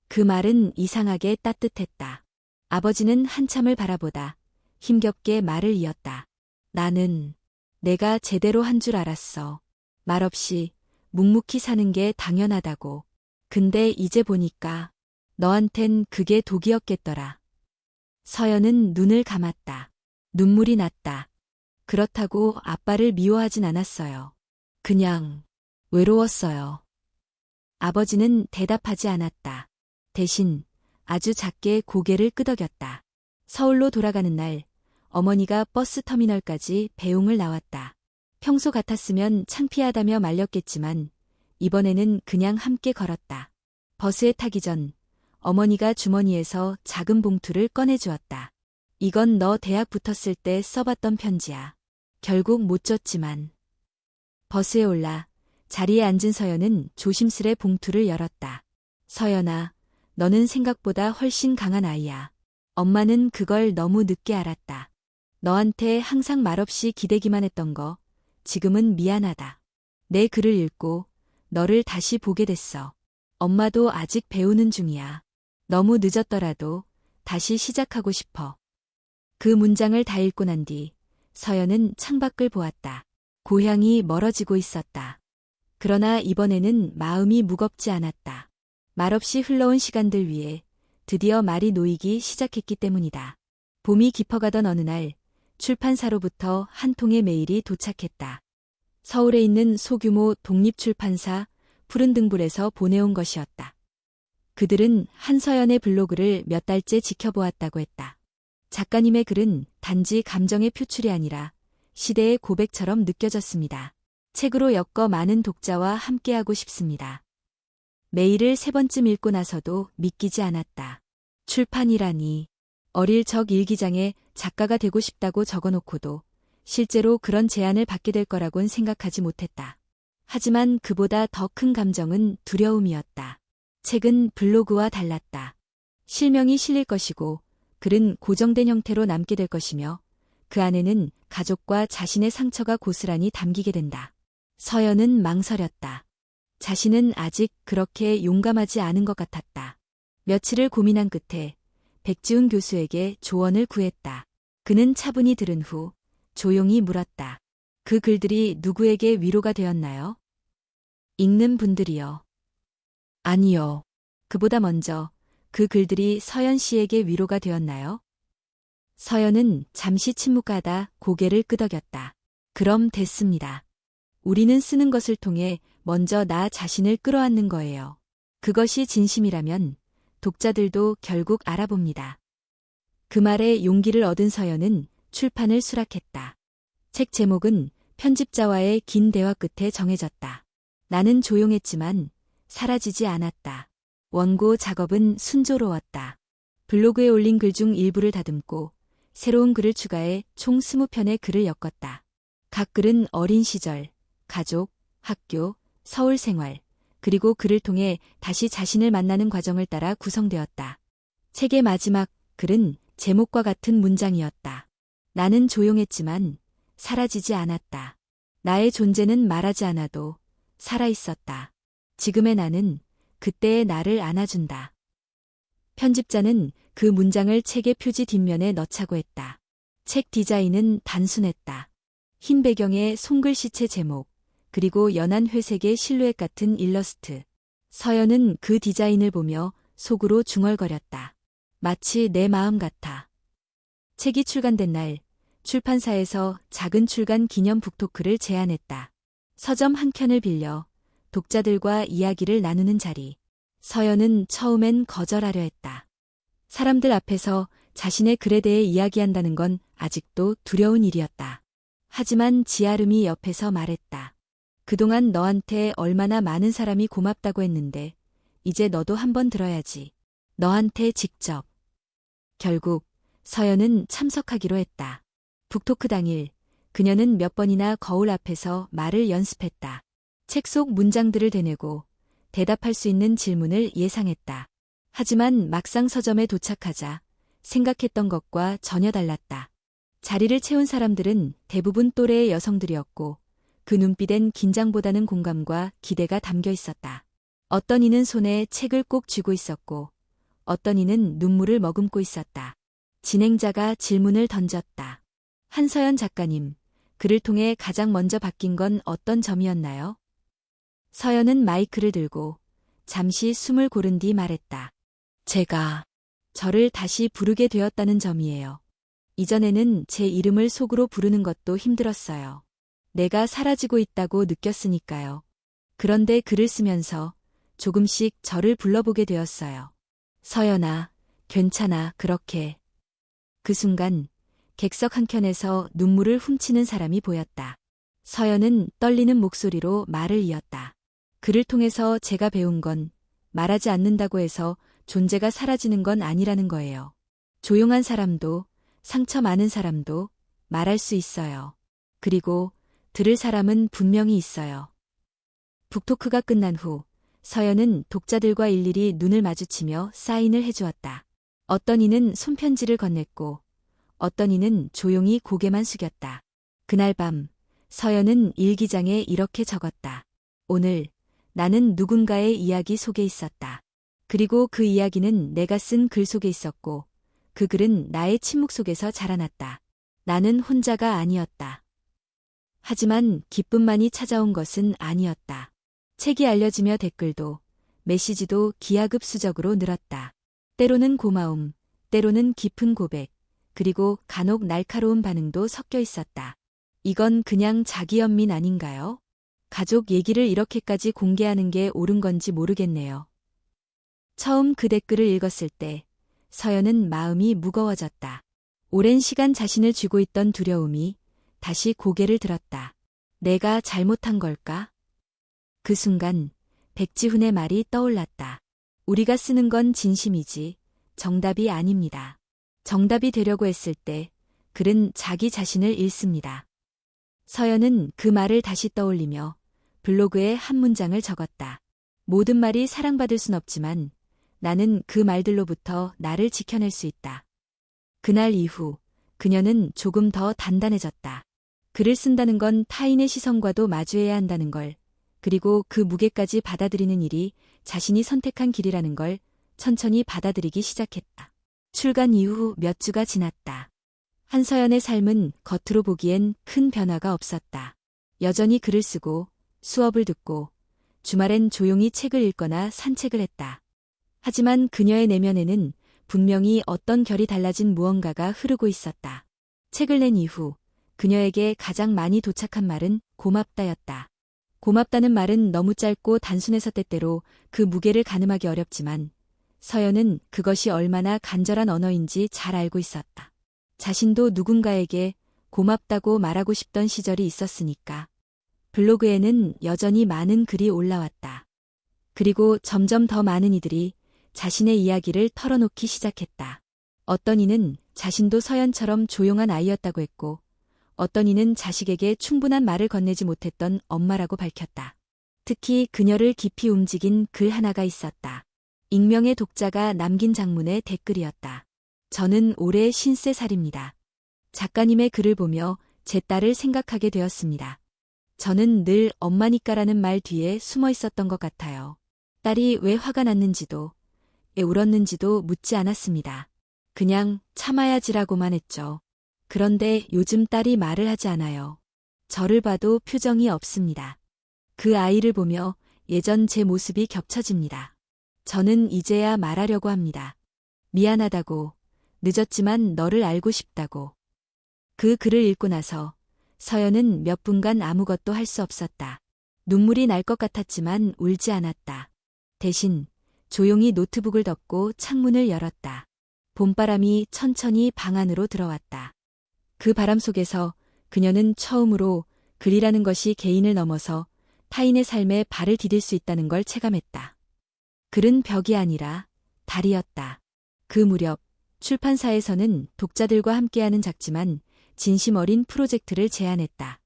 그 말은 이상하게 따뜻했다. 아버지는 한참을 바라보다 힘겹게 말을 이었다. 나는 내가 제대로 한 줄 알았어. 말없이 묵묵히 사는 게 당연하다고. 근데 이제 보니까 너한텐 그게 독이었겠더라. 서연은 눈을 감았다. 눈물이 났다. 그렇다고 아빠를 미워하진 않았어요. 그냥 외로웠어요. 아버지는 대답하지 않았다. 대신 아주 작게 고개를 끄덕였다. 서울로 돌아가는 날 어머니가 버스터미널까지 배웅을 나왔다. 평소 같았으면 창피하다며 말렸겠지만 이번에는 그냥 함께 걸었다. 버스에 타기 전 어머니가 주머니에서 작은 봉투를 꺼내주었다. 이건 너 대학 붙었을 때 써봤던 편지야. 결국 못 줬지만. 버스에 올라 자리에 앉은 서연은 조심스레 봉투를 열었다. 서연아, 너는 생각보다 훨씬 강한 아이야. 엄마는 그걸 너무 늦게 알았다. 너한테 항상 말없이 기대기만 했던 거, 지금은 미안하다. 내 글을 읽고 너를 다시 보게 됐어. 엄마도 아직 배우는 중이야. 너무 늦었더라도 다시 시작하고 싶어. 그 문장을 다 읽고 난 뒤 서연은 창밖을 보았다. 고향이 멀어지고 있었다. 그러나 이번에는 마음이 무겁지 않았다. 말없이 흘러온 시간들 위에 드디어 말이 놓이기 시작했기 때문이다. 봄이 깊어가던 어느 날 출판사로부터 한 통의 메일이 도착했다. 서울에 있는 소규모 독립출판사 푸른등불에서 보내온 것이었다. 그들은 한서연의 블로그를 몇 달째 지켜보았다고 했다. 작가님의 글은 단지 감정의 표출이 아니라 시대의 고백처럼 느껴졌습니다. 책으로 엮어 많은 독자와 함께하고 싶습니다. 메일을 3번쯤 읽고 나서도 믿기지 않았다. 출판이라니. 어릴 적 일기장에 작가가 되고 싶다고 적어놓고도 실제로 그런 제안을 받게 될 거라곤 생각하지 못했다. 하지만 그보다 더 큰 감정은 두려움이었다. 책은 블로그와 달랐다. 실명이 실릴 것이고 글은 고정된 형태로 남게 될 것이며 그 안에는 가족과 자신의 상처가 고스란히 담기게 된다. 서연은 망설였다. 자신은 아직 그렇게 용감하지 않은 것 같았다. 며칠을 고민한 끝에 백지훈 교수에게 조언을 구했다. 그는 차분히 들은 후 조용히 물었다. 그 글들이 누구에게 위로가 되었나요? 읽는 분들이요. 아니요. 그보다 먼저 그 글들이 서연 씨에게 위로가 되었나요? 서연은 잠시 침묵하다 고개를 끄덕였다. 그럼 됐습니다. 우리는 쓰는 것을 통해 먼저 나 자신을 끌어안는 거예요. 그것이 진심이라면 독자들도 결국 알아봅니다. 그 말에 용기를 얻은 서연은 출판을 수락했다. 책 제목은 편집자와의 긴 대화 끝에 정해졌다. 나는 조용했지만 사라지지 않았다. 원고 작업은 순조로웠다. 블로그에 올린 글 중 일부를 다듬고 새로운 글을 추가해 총 20편의 글을 엮었다. 각 글은 어린 시절, 가족, 학교, 서울 생활, 그리고 그를 통해 다시 자신을 만나는 과정을 따라 구성되었다. 책의 마지막 글은 제목과 같은 문장이었다. 나는 조용했지만 사라지지 않았다. 나의 존재는 말하지 않아도 살아있었다. 지금의 나는 그때의 나를 안아준다. 편집자는 그 문장을 책의 표지 뒷면에 넣자고 했다. 책 디자인은 단순했다. 흰 배경에 손글씨체 제목, 그리고 연한 회색의 실루엣 같은 일러스트. 서연은 그 디자인을 보며 속으로 중얼거렸다. 마치 내 마음 같아. 책이 출간된 날, 출판사에서 작은 출간 기념 북토크를 제안했다. 서점 한 켠을 빌려 독자들과 이야기를 나누는 자리. 서연은 처음엔 거절하려 했다. 사람들 앞에서 자신의 글에 대해 이야기한다는 건 아직도 두려운 일이었다. 하지만 지아름이 옆에서 말했다. 그동안 너한테 얼마나 많은 사람이 고맙다고 했는데 이제 너도 한번 들어야지. 너한테 직접. 결국 서연은 참석하기로 했다. 북토크 당일 그녀는 몇 번이나 거울 앞에서 말을 연습했다. 책 속 문장들을 되뇌고 대답할 수 있는 질문을 예상했다. 하지만 막상 서점에 도착하자 생각했던 것과 전혀 달랐다. 자리를 채운 사람들은 대부분 또래의 여성들이었고 그 눈빛엔 긴장보다는 공감과 기대가 담겨 있었다. 어떤 이는 손에 책을 꼭 쥐고 있었고 어떤 이는 눈물을 머금고 있었다. 진행자가 질문을 던졌다. 한서연 작가님, 글을 통해 가장 먼저 바뀐 건 어떤 점이었나요? 서연은 마이크를 들고 잠시 숨을 고른 뒤 말했다. 제가 저를 다시 부르게 되었다는 점이에요. 이전에는 제 이름을 속으로 부르는 것도 힘들었어요. 내가 사라지고 있다고 느꼈으니까요. 그런데 글을 쓰면서 조금씩 저를 불러보게 되었어요. 서연아, 괜찮아, 그렇게. 그 순간 객석 한켠에서 눈물을 훔치는 사람이 보였다. 서연은 떨리는 목소리로 말을 이었다. 글을 통해서 제가 배운 건 말하지 않는다고 해서 존재가 사라지는 건 아니라는 거예요. 조용한 사람도 상처 많은 사람도 말할 수 있어요. 그리고 들을 사람은 분명히 있어요. 북토크가 끝난 후 서연은 독자들과 일일이 눈을 마주치며 사인을 해주었다. 어떤 이는 손편지를 건넸고 어떤 이는 조용히 고개만 숙였다. 그날 밤 서연은 일기장에 이렇게 적었다. 오늘 나는 누군가의 이야기 속에 있었다. 그리고 그 이야기는 내가 쓴 글 속에 있었고 그 글은 나의 침묵 속에서 자라났다. 나는 혼자가 아니었다. 하지만 기쁨만이 찾아온 것은 아니었다. 책이 알려지며 댓글도 메시지도 기하급수적으로 늘었다. 때로는 고마움, 때로는 깊은 고백, 그리고 간혹 날카로운 반응도 섞여 있었다. 이건 그냥 자기 연민 아닌가요? 가족 얘기를 이렇게까지 공개하는 게 옳은 건지 모르겠네요. 처음 그 댓글을 읽었을 때 서연은 마음이 무거워졌다. 오랜 시간 자신을 쥐고 있던 두려움이 다시 고개를 들었다. 내가 잘못한 걸까? 그 순간 백지훈의 말이 떠올랐다. 우리가 쓰는 건 진심이지 정답이 아닙니다. 정답이 되려고 했을 때 글은 자기 자신을 잃습니다. 서연은 그 말을 다시 떠올리며 블로그에 한 문장을 적었다. 모든 말이 사랑받을 순 없지만 나는 그 말들로부터 나를 지켜낼 수 있다. 그날 이후 그녀는 조금 더 단단해졌다. 글을 쓴다는 건 타인의 시선과도 마주해야 한다는 걸, 그리고 그 무게까지 받아들이는 일이 자신이 선택한 길이라는 걸 천천히 받아들이기 시작했다. 출간 이후 몇 주가 지났다. 한서연의 삶은 겉으로 보기엔 큰 변화가 없었다. 여전히 글을 쓰고 수업을 듣고 주말엔 조용히 책을 읽거나 산책을 했다. 하지만 그녀의 내면에는 분명히 어떤 결이 달라진 무언가가 흐르고 있었다. 책을 낸 이후 그녀에게 가장 많이 도착한 말은 고맙다였다. 고맙다는 말은 너무 짧고 단순해서 때때로 그 무게를 가늠하기 어렵지만 서연은 그것이 얼마나 간절한 언어인지 잘 알고 있었다. 자신도 누군가에게 고맙다고 말하고 싶던 시절이 있었으니까. 블로그에는 여전히 많은 글이 올라왔다. 그리고 점점 더 많은 이들이 자신의 이야기를 털어놓기 시작했다. 어떤 이는 자신도 서연처럼 조용한 아이였다고 했고 어떤 이는 자식에게 충분한 말을 건네지 못했던 엄마라고 밝혔다. 특히 그녀를 깊이 움직인 글 하나가 있었다. 익명의 독자가 남긴 장문의 댓글이었다. 저는 올해 53살입니다. 작가님의 글을 보며 제 딸을 생각하게 되었습니다. 저는 늘 엄마니까라는 말 뒤에 숨어 있었던 것 같아요. 딸이 왜 화가 났는지도, 왜 울었는지도 묻지 않았습니다. 그냥 참아야지라고만 했죠. 그런데 요즘 딸이 말을 하지 않아요. 저를 봐도 표정이 없습니다. 그 아이를 보며 예전 제 모습이 겹쳐집니다. 저는 이제야 말하려고 합니다. 미안하다고, 늦었지만 너를 알고 싶다고. 그 글을 읽고 나서 서연은 몇 분간 아무것도 할 수 없었다. 눈물이 날 것 같았지만 울지 않았다. 대신 조용히 노트북을 덮고 창문을 열었다. 봄바람이 천천히 방 안으로 들어왔다. 그 바람 속에서 그녀는 처음으로 글이라는 것이 개인을 넘어서 타인의 삶에 발을 디딜 수 있다는 걸 체감했다. 글은 벽이 아니라 달이었다. 그 무렵 출판사에서는 독자들과 함께하는 작지만 진심 어린 프로젝트를 제안했다.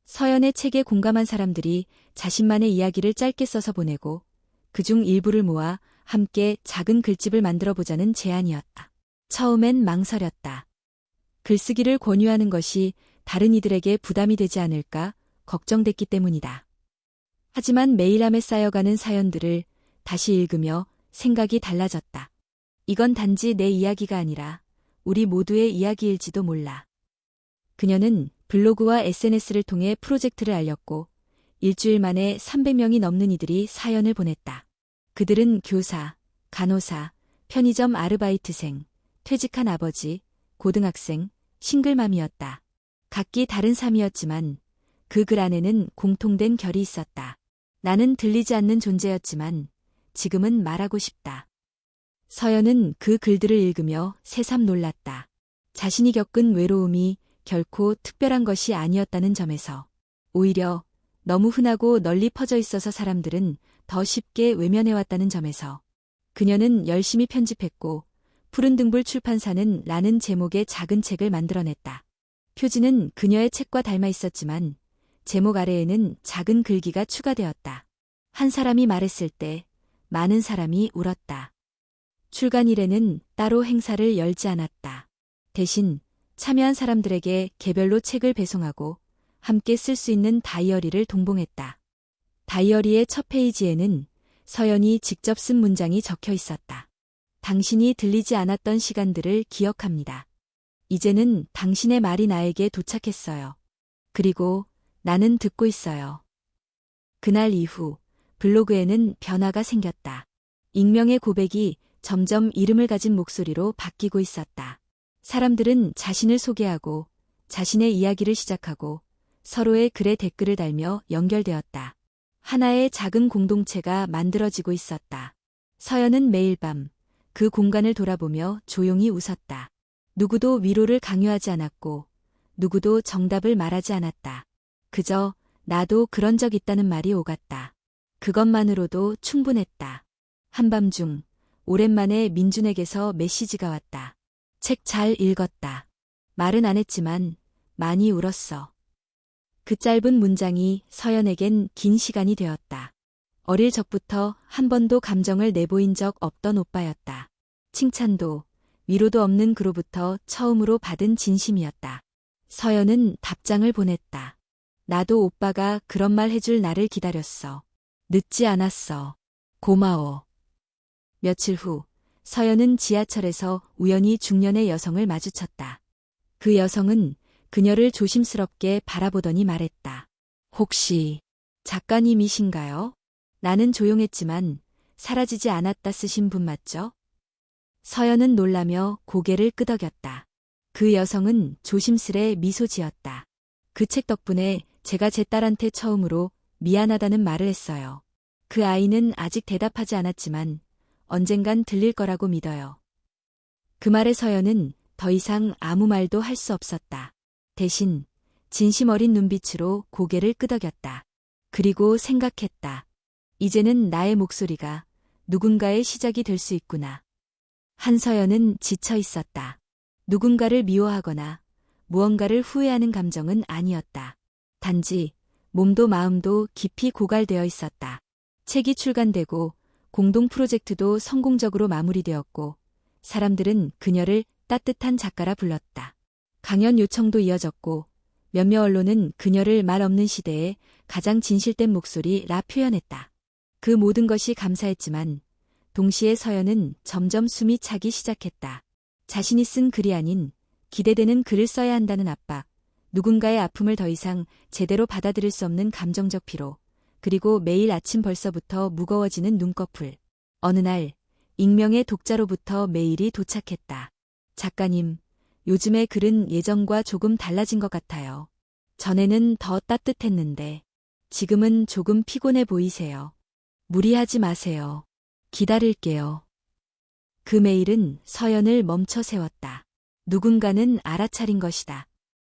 서연의 책에 공감한 사람들이 자신만의 이야기를 짧게 써서 보내고 그중 일부를 모아 함께 작은 글집을 만들어 보자는 제안이었다. 처음엔 망설였다. 글쓰기를 권유하는 것이 다른 이들에게 부담이 되지 않을까 걱정됐기 때문이다. 하지만 메일함에 쌓여가는 사연들을 다시 읽으며 생각이 달라졌다. 이건 단지 내 이야기가 아니라 우리 모두의 이야기일지도 몰라. 그녀는 블로그와 SNS를 통해 프로젝트를 알렸고 일주일 만에 300명이 넘는 이들이 사연을 보냈다. 그들은 교사, 간호사, 편의점 아르바이트생, 퇴직한 아버지, 고등학생, 싱글맘이었다. 각기 다른 삶이었지만 그 글 안에는 공통된 결이 있었다. 나는 들리지 않는 존재였지만 지금은 말하고 싶다. 서연은 그 글들을 읽으며 새삼 놀랐다. 자신이 겪은 외로움이 결코 특별한 것이 아니었다는 점에서 오히려 너무 흔하고 널리 퍼져 있어서 사람들은 더 쉽게 외면해왔다는 점에서 그녀는 열심히 편집했고 푸른등불 출판사는 라는 제목의 작은 책을 만들어냈다. 표지는 그녀의 책과 닮아 있었지만 제목 아래에는 작은 글귀가 추가되었다. 한 사람이 말했을 때 많은 사람이 울었다. 출간일에는 따로 행사를 열지 않았다. 대신 참여한 사람들에게 개별로 책을 배송하고 함께 쓸 수 있는 다이어리를 동봉했다. 다이어리의 첫 페이지에는 서연이 직접 쓴 문장이 적혀 있었다. 당신이 들리지 않았던 시간들을 기억합니다. 이제는 당신의 말이 나에게 도착했어요. 그리고 나는 듣고 있어요. 그날 이후 블로그에는 변화가 생겼다. 익명의 고백이 점점 이름을 가진 목소리로 바뀌고 있었다. 사람들은 자신을 소개하고 자신의 이야기를 시작하고 서로의 글에 댓글을 달며 연결되었다. 하나의 작은 공동체가 만들어지고 있었다. 서연은 매일 밤 그 공간을 돌아보며 조용히 웃었다. 누구도 위로를 강요하지 않았고 누구도 정답을 말하지 않았다. 그저 나도 그런 적 있다는 말이 오갔다. 그것만으로도 충분했다. 한밤중 오랜만에 민준에게서 메시지가 왔다. 책 잘 읽었다. 말은 안 했지만 많이 울었어. 그 짧은 문장이 서연에겐 긴 시간이 되었다. 어릴 적부터 한 번도 감정을 내보인 적 없던 오빠였다. 칭찬도 위로도 없는 그로부터 처음으로 받은 진심이었다. 서연은 답장을 보냈다. 나도 오빠가 그런 말 해줄 날을 기다렸어. 늦지 않았어. 고마워. 며칠 후 서연은 지하철에서 우연히 중년의 여성을 마주쳤다. 그 여성은 그녀를 조심스럽게 바라보더니 말했다. 혹시 작가님이신가요? 나는 조용했지만 사라지지 않았다 쓰신 분 맞죠? 서연은 놀라며 고개를 끄덕였다. 그 여성은 조심스레 미소 지었다. 그 책 덕분에 제가 제 딸한테 처음으로 미안하다는 말을 했어요. 그 아이는 아직 대답하지 않았지만 언젠간 들릴 거라고 믿어요. 그 말에 서연은 더 이상 아무 말도 할 수 없었다. 대신 진심 어린 눈빛으로 고개를 끄덕였다. 그리고 생각했다. 이제는 나의 목소리가 누군가의 시작이 될 수 있구나. 한서연은 지쳐 있었다. 누군가를 미워하거나 무언가를 후회하는 감정은 아니었다. 단지 몸도 마음도 깊이 고갈되어 있었다. 책이 출간되고 공동 프로젝트도 성공적으로 마무리되었고 사람들은 그녀를 따뜻한 작가라 불렀다. 강연 요청도 이어졌고 몇몇 언론은 그녀를 말 없는 시대에 가장 진실된 목소리라 표현했다. 그 모든 것이 감사했지만 동시에 서연은 점점 숨이 차기 시작했다. 자신이 쓴 글이 아닌 기대되는 글을 써야 한다는 압박, 누군가의 아픔을 더 이상 제대로 받아들일 수 없는 감정적 피로, 그리고 매일 아침 벌써부터 무거워지는 눈꺼풀. 어느 날 익명의 독자로부터 메일이 도착했다. 작가님, 요즘의 글은 예전과 조금 달라진 것 같아요. 전에는 더 따뜻했는데 지금은 조금 피곤해 보이세요. 무리하지 마세요. 기다릴게요. 그 메일은 서연을 멈춰 세웠다. 누군가는 알아차린 것이다.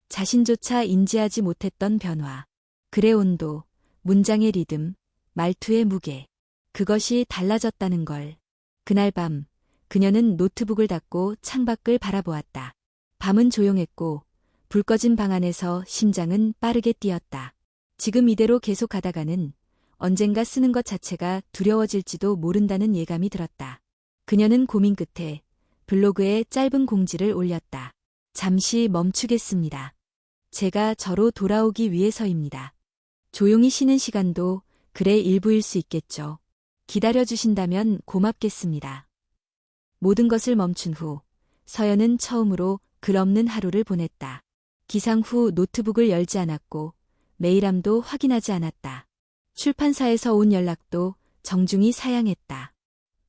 자신조차 인지하지 못했던 변화. 글의 온도, 문장의 리듬, 말투의 무게. 그것이 달라졌다는 걸. 그날 밤, 그녀는 노트북을 닫고 창밖을 바라보았다. 밤은 조용했고 불 꺼진 방 안에서 심장은 빠르게 뛰었다. 지금 이대로 계속 가다가는 언젠가 쓰는 것 자체가 두려워질지도 모른다는 예감이 들었다. 그녀는 고민 끝에 블로그에 짧은 공지를 올렸다. 잠시 멈추겠습니다. 제가 저로 돌아오기 위해서입니다. 조용히 쉬는 시간도 글의 일부일 수 있겠죠. 기다려주신다면 고맙겠습니다. 모든 것을 멈춘 후 서연은 처음으로 글 없는 하루를 보냈다. 기상 후 노트북을 열지 않았고 메일함도 확인하지 않았다. 출판사에서 온 연락도 정중히 사양했다.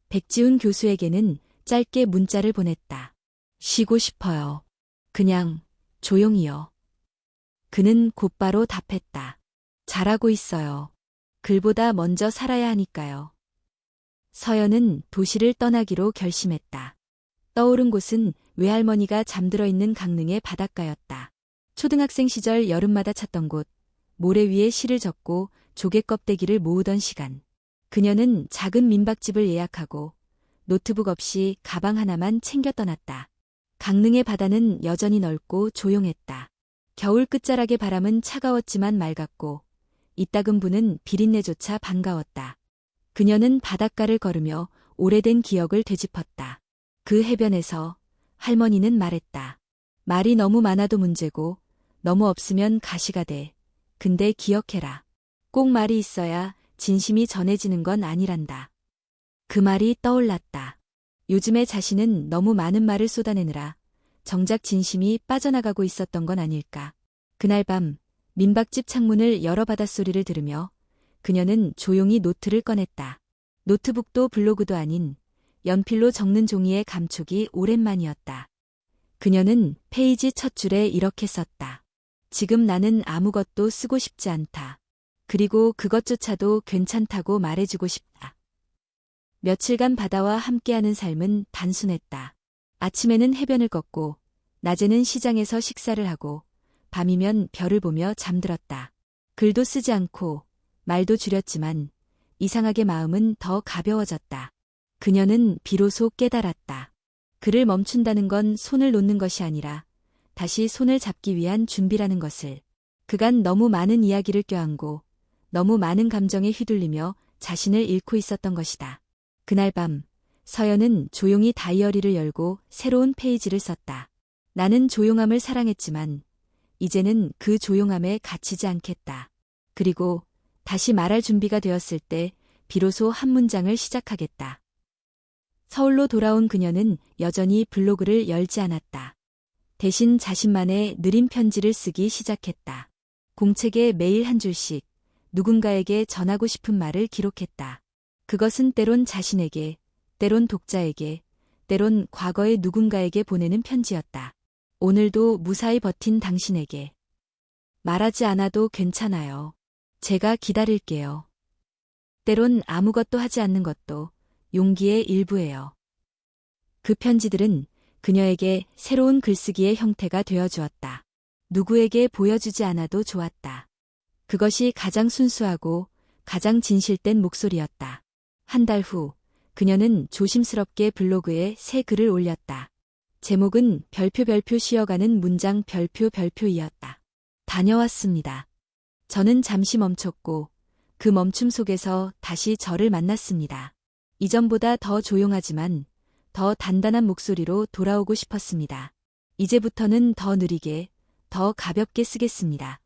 백지훈 교수에게는 짧게 문자를 보냈다. 쉬고 싶어요. 그냥 조용히요. 그는 곧바로 답했다. 잘하고 있어요. 글보다 먼저 살아야 하니까요. 서연은 도시를 떠나기로 결심했다. 떠오른 곳은 외할머니가 잠들어 있는 강릉의 바닷가였다. 초등학생 시절 여름마다 찾던 곳, 모래 위에 시를 적고 조개 껍데기를 모으던 시간. 그녀는 작은 민박집을 예약하고 노트북 없이 가방 하나만 챙겨 떠났다. 강릉의 바다는 여전히 넓고 조용했다. 겨울 끝자락의 바람은 차가웠지만 맑았고 이따금 부는 비린내조차 반가웠다. 그녀는 바닷가를 걸으며 오래된 기억을 되짚었다. 그 해변에서 할머니는 말했다. 말이 너무 많아도 문제고 너무 없으면 가시가 돼. 근데 기억해라. 꼭 말이 있어야 진심이 전해지는 건 아니란다. 그 말이 떠올랐다. 요즘에 자신은 너무 많은 말을 쏟아내느라 정작 진심이 빠져나가고 있었던 건 아닐까. 그날 밤 민박집 창문을 열어 바닷소리를 들으며 그녀는 조용히 노트를 꺼냈다. 노트북도 블로그도 아닌 연필로 적는 종이의 감촉이 오랜만이었다. 그녀는 페이지 첫 줄에 이렇게 썼다. 지금 나는 아무것도 쓰고 싶지 않다. 그리고 그것조차도 괜찮다고 말해주고 싶다. 며칠간 바다와 함께하는 삶은 단순했다. 아침에는 해변을 걷고 낮에는 시장에서 식사를 하고 밤이면 별을 보며 잠들었다. 글도 쓰지 않고 말도 줄였지만 이상하게 마음은 더 가벼워졌다. 그녀는 비로소 깨달았다. 글을 멈춘다는 건 손을 놓는 것이 아니라 다시 손을 잡기 위한 준비라는 것을. 그간 너무 많은 이야기를 껴안고 너무 많은 감정에 휘둘리며 자신을 잃고 있었던 것이다. 그날 밤 서연은 조용히 다이어리를 열고 새로운 페이지를 썼다. 나는 조용함을 사랑했지만 이제는 그 조용함에 갇히지 않겠다. 그리고 다시 말할 준비가 되었을 때 비로소 한 문장을 시작하겠다. 서울로 돌아온 그녀는 여전히 블로그를 열지 않았다. 대신 자신만의 느린 편지를 쓰기 시작했다. 공책에 매일 한 줄씩 누군가에게 전하고 싶은 말을 기록했다. 그것은 때론 자신에게, 때론 독자에게, 때론 과거의 누군가에게 보내는 편지였다. 오늘도 무사히 버틴 당신에게. 말하지 않아도 괜찮아요. 제가 기다릴게요. 때론 아무것도 하지 않는 것도 용기의 일부예요. 그 편지들은 그녀에게 새로운 글쓰기의 형태가 되어주었다. 누구에게 보여주지 않아도 좋았다. 그것이 가장 순수하고 가장 진실된 목소리였다. 한 달 후, 그녀는 조심스럽게 블로그에 새 글을 올렸다. 제목은 별표 쉬어가는 문장 별표이었다. 다녀왔습니다. 저는 잠시 멈췄고 그 멈춤 속에서 다시 저를 만났습니다. 이전보다 더 조용하지만 더 단단한 목소리로 돌아오고 싶었습니다. 이제부터는 더 느리게, 더 가볍게 쓰겠습니다.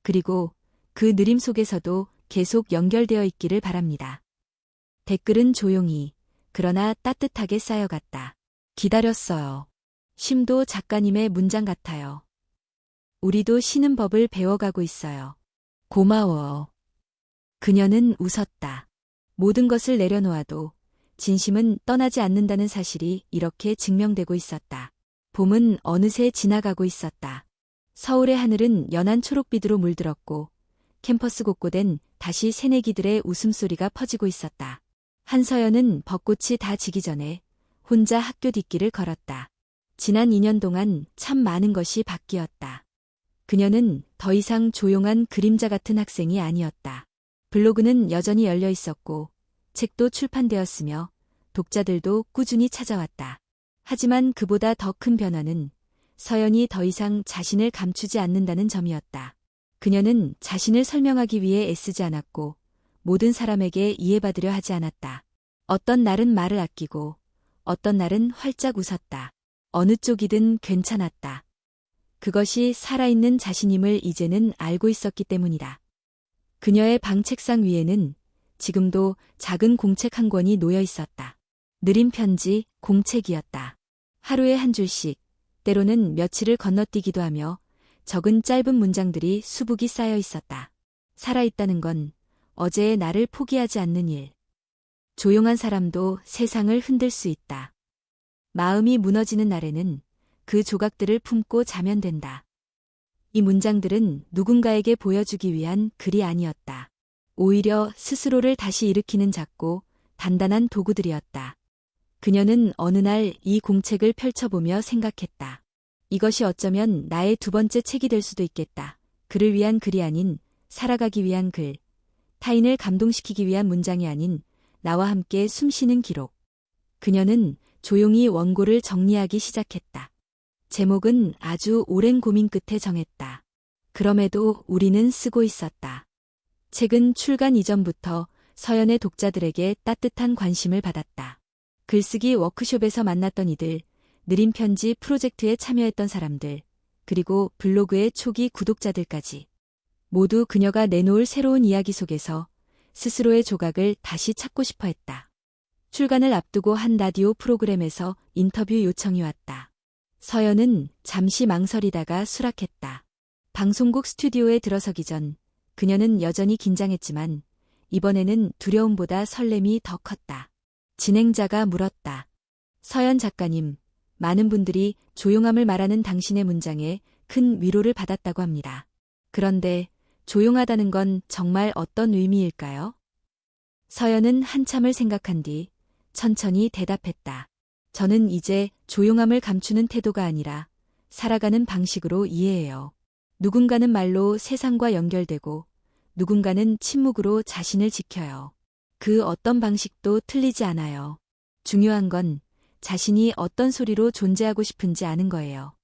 그리고 그 느림 속에서도 계속 연결되어 있기를 바랍니다. 댓글은 조용히, 그러나 따뜻하게 쌓여갔다. 기다렸어요. 쉼도 작가님의 문장 같아요. 우리도 쉬는 법을 배워가고 있어요. 고마워. 그녀는 웃었다. 모든 것을 내려놓아도 진심은 떠나지 않는다는 사실이 이렇게 증명되고 있었다. 봄은 어느새 지나가고 있었다. 서울의 하늘은 연한 초록빛으로 물들었고 캠퍼스 곳곳엔 다시 새내기들의 웃음소리가 퍼지고 있었다. 한서연은 벚꽃이 다 지기 전에 혼자 학교 뒷길을 걸었다. 지난 2년 동안 참 많은 것이 바뀌었다. 그녀는 더 이상 조용한 그림자 같은 학생이 아니었다. 블로그는 여전히 열려 있었고 책도 출판되었으며 독자들도 꾸준히 찾아왔다. 하지만 그보다 더 큰 변화는 서연이 더 이상 자신을 감추지 않는다는 점이었다. 그녀는 자신을 설명하기 위해 애쓰지 않았고 모든 사람에게 이해받으려 하지 않았다. 어떤 날은 말을 아끼고 어떤 날은 활짝 웃었다. 어느 쪽이든 괜찮았다. 그것이 살아있는 자신임을 이제는 알고 있었기 때문이다. 그녀의 방 책상 위에는 지금도 작은 공책 한 권이 놓여 있었다. 느린 편지, 공책이었다. 하루에 한 줄씩, 때로는 며칠을 건너뛰기도 하며 적은 짧은 문장들이 수북이 쌓여 있었다. 살아있다는 건 어제의 나를 포기하지 않는 일. 조용한 사람도 세상을 흔들 수 있다. 마음이 무너지는 날에는 그 조각들을 품고 자면 된다. 이 문장들은 누군가에게 보여주기 위한 글이 아니었다. 오히려 스스로를 다시 일으키는 작고 단단한 도구들이었다. 그녀는 어느 날 이 공책을 펼쳐보며 생각했다. 이것이 어쩌면 나의 두 번째 책이 될 수도 있겠다. 그를 위한 글이 아닌 살아가기 위한 글. 타인을 감동시키기 위한 문장이 아닌 나와 함께 숨쉬는 기록. 그녀는 조용히 원고를 정리하기 시작했다. 제목은 아주 오랜 고민 끝에 정했다. 그럼에도 우리는 쓰고 있었다. 책은 출간 이전부터 서연의 독자들에게 따뜻한 관심을 받았다. 글쓰기 워크숍에서 만났던 이들, 느린 편지 프로젝트에 참여했던 사람들, 그리고 블로그의 초기 구독자들까지. 모두 그녀가 내놓을 새로운 이야기 속에서 스스로의 조각을 다시 찾고 싶어 했다. 출간을 앞두고 한 라디오 프로그램에서 인터뷰 요청이 왔다. 서연은 잠시 망설이다가 수락했다. 방송국 스튜디오에 들어서기 전 그녀는 여전히 긴장했지만 이번에는 두려움보다 설렘이 더 컸다. 진행자가 물었다. 서연 작가님, 많은 분들이 조용함을 말하는 당신의 문장에 큰 위로를 받았다고 합니다. 그런데 조용하다는 건 정말 어떤 의미일까요? 서연은 한참을 생각한 뒤 천천히 대답했다. 저는 이제 조용함을 감추는 태도가 아니라 살아가는 방식으로 이해해요. 누군가는 말로 세상과 연결되고 누군가는 침묵으로 자신을 지켜요. 그 어떤 방식도 틀리지 않아요. 중요한 건 자신이 어떤 소리로 존재하고 싶은지 아는 거예요.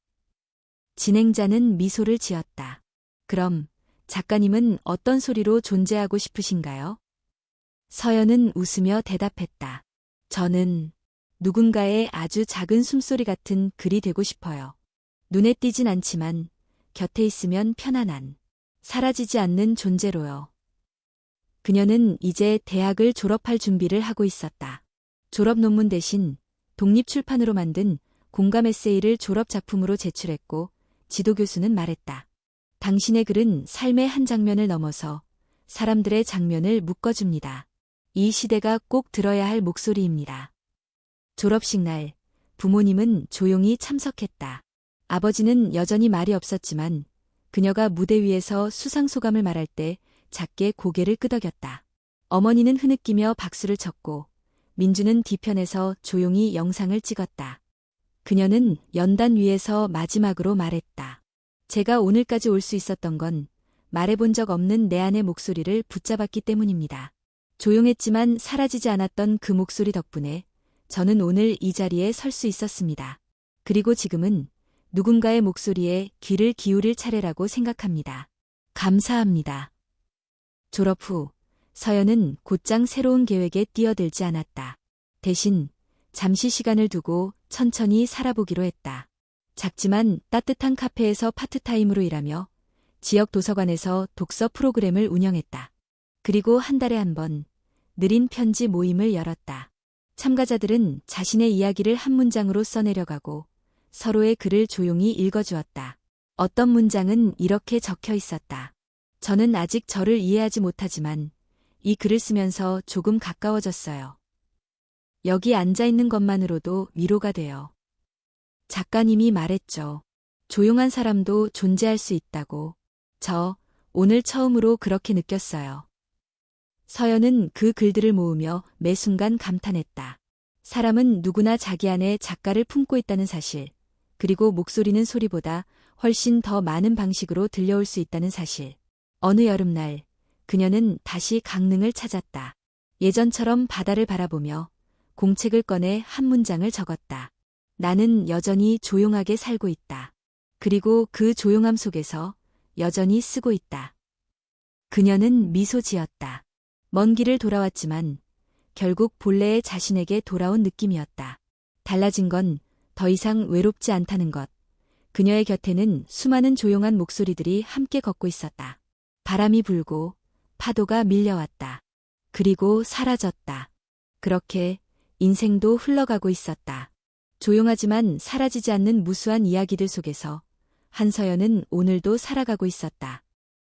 진행자는 미소를 지었다. 그럼 작가님은 어떤 소리로 존재하고 싶으신가요? 서연은 웃으며 대답했다. 저는 누군가의 아주 작은 숨소리 같은 글이 되고 싶어요. 눈에 띄진 않지만 곁에 있으면 편안한, 사라지지 않는 존재로요. 그녀는 이제 대학을 졸업할 준비를 하고 있었다. 졸업 논문 대신 독립출판으로 만든 공감 에세이를 졸업 작품으로 제출했고 지도교수는 말했다. 당신의 글은 삶의 한 장면을 넘어서 사람들의 장면을 묶어줍니다. 이 시대가 꼭 들어야 할 목소리입니다. 졸업식 날, 부모님은 조용히 참석했다. 아버지는 여전히 말이 없었지만 그녀가 무대 위에서 수상소감을 말할 때 작게 고개를 끄덕였다. 어머니는 흐느끼며 박수를 쳤고 민주는 뒤편에서 조용히 영상을 찍었다. 그녀는 연단 위에서 마지막으로 말했다. 제가 오늘까지 올 수 있었던 건 말해본 적 없는 내 안의 목소리를 붙잡았기 때문입니다. 조용했지만 사라지지 않았던 그 목소리 덕분에 저는 오늘 이 자리에 설 수 있었습니다. 그리고 지금은 누군가의 목소리에 귀를 기울일 차례라고 생각합니다. 감사합니다. 졸업 후 서연은 곧장 새로운 계획에 뛰어들지 않았다. 대신 잠시 시간을 두고 천천히 살아보기로 했다. 작지만 따뜻한 카페에서 파트타임으로 일하며 지역 도서관에서 독서 프로그램을 운영했다. 그리고 한 달에 한 번 느린 편지 모임을 열었다. 참가자들은 자신의 이야기를 한 문장으로 써내려가고 서로의 글을 조용히 읽어주었다. 어떤 문장은 이렇게 적혀 있었다. 저는 아직 저를 이해하지 못하지만 이 글을 쓰면서 조금 가까워졌어요. 여기 앉아있는 것만으로도 위로가 돼요. 작가님이 말했죠. 조용한 사람도 존재할 수 있다고. 저 오늘 처음으로 그렇게 느꼈어요. 서연은 그 글들을 모으며 매 순간 감탄했다. 사람은 누구나 자기 안에 작가를 품고 있다는 사실, 그리고 목소리는 소리보다 훨씬 더 많은 방식으로 들려올 수 있다는 사실. 어느 여름날, 그녀는 다시 강릉을 찾았다. 예전처럼 바다를 바라보며 공책을 꺼내 한 문장을 적었다. 나는 여전히 조용하게 살고 있다. 그리고 그 조용함 속에서 여전히 쓰고 있다. 그녀는 미소 지었다. 먼 길을 돌아왔지만 결국 본래의 자신에게 돌아온 느낌이었다. 달라진 건 더 이상 외롭지 않다는 것. 그녀의 곁에는 수많은 조용한 목소리들이 함께 걷고 있었다. 바람이 불고 파도가 밀려왔다. 그리고 사라졌다. 그렇게 인생도 흘러가고 있었다. 조용하지만 사라지지 않는 무수한 이야기들 속에서 한서연은 오늘도 살아가고 있었다.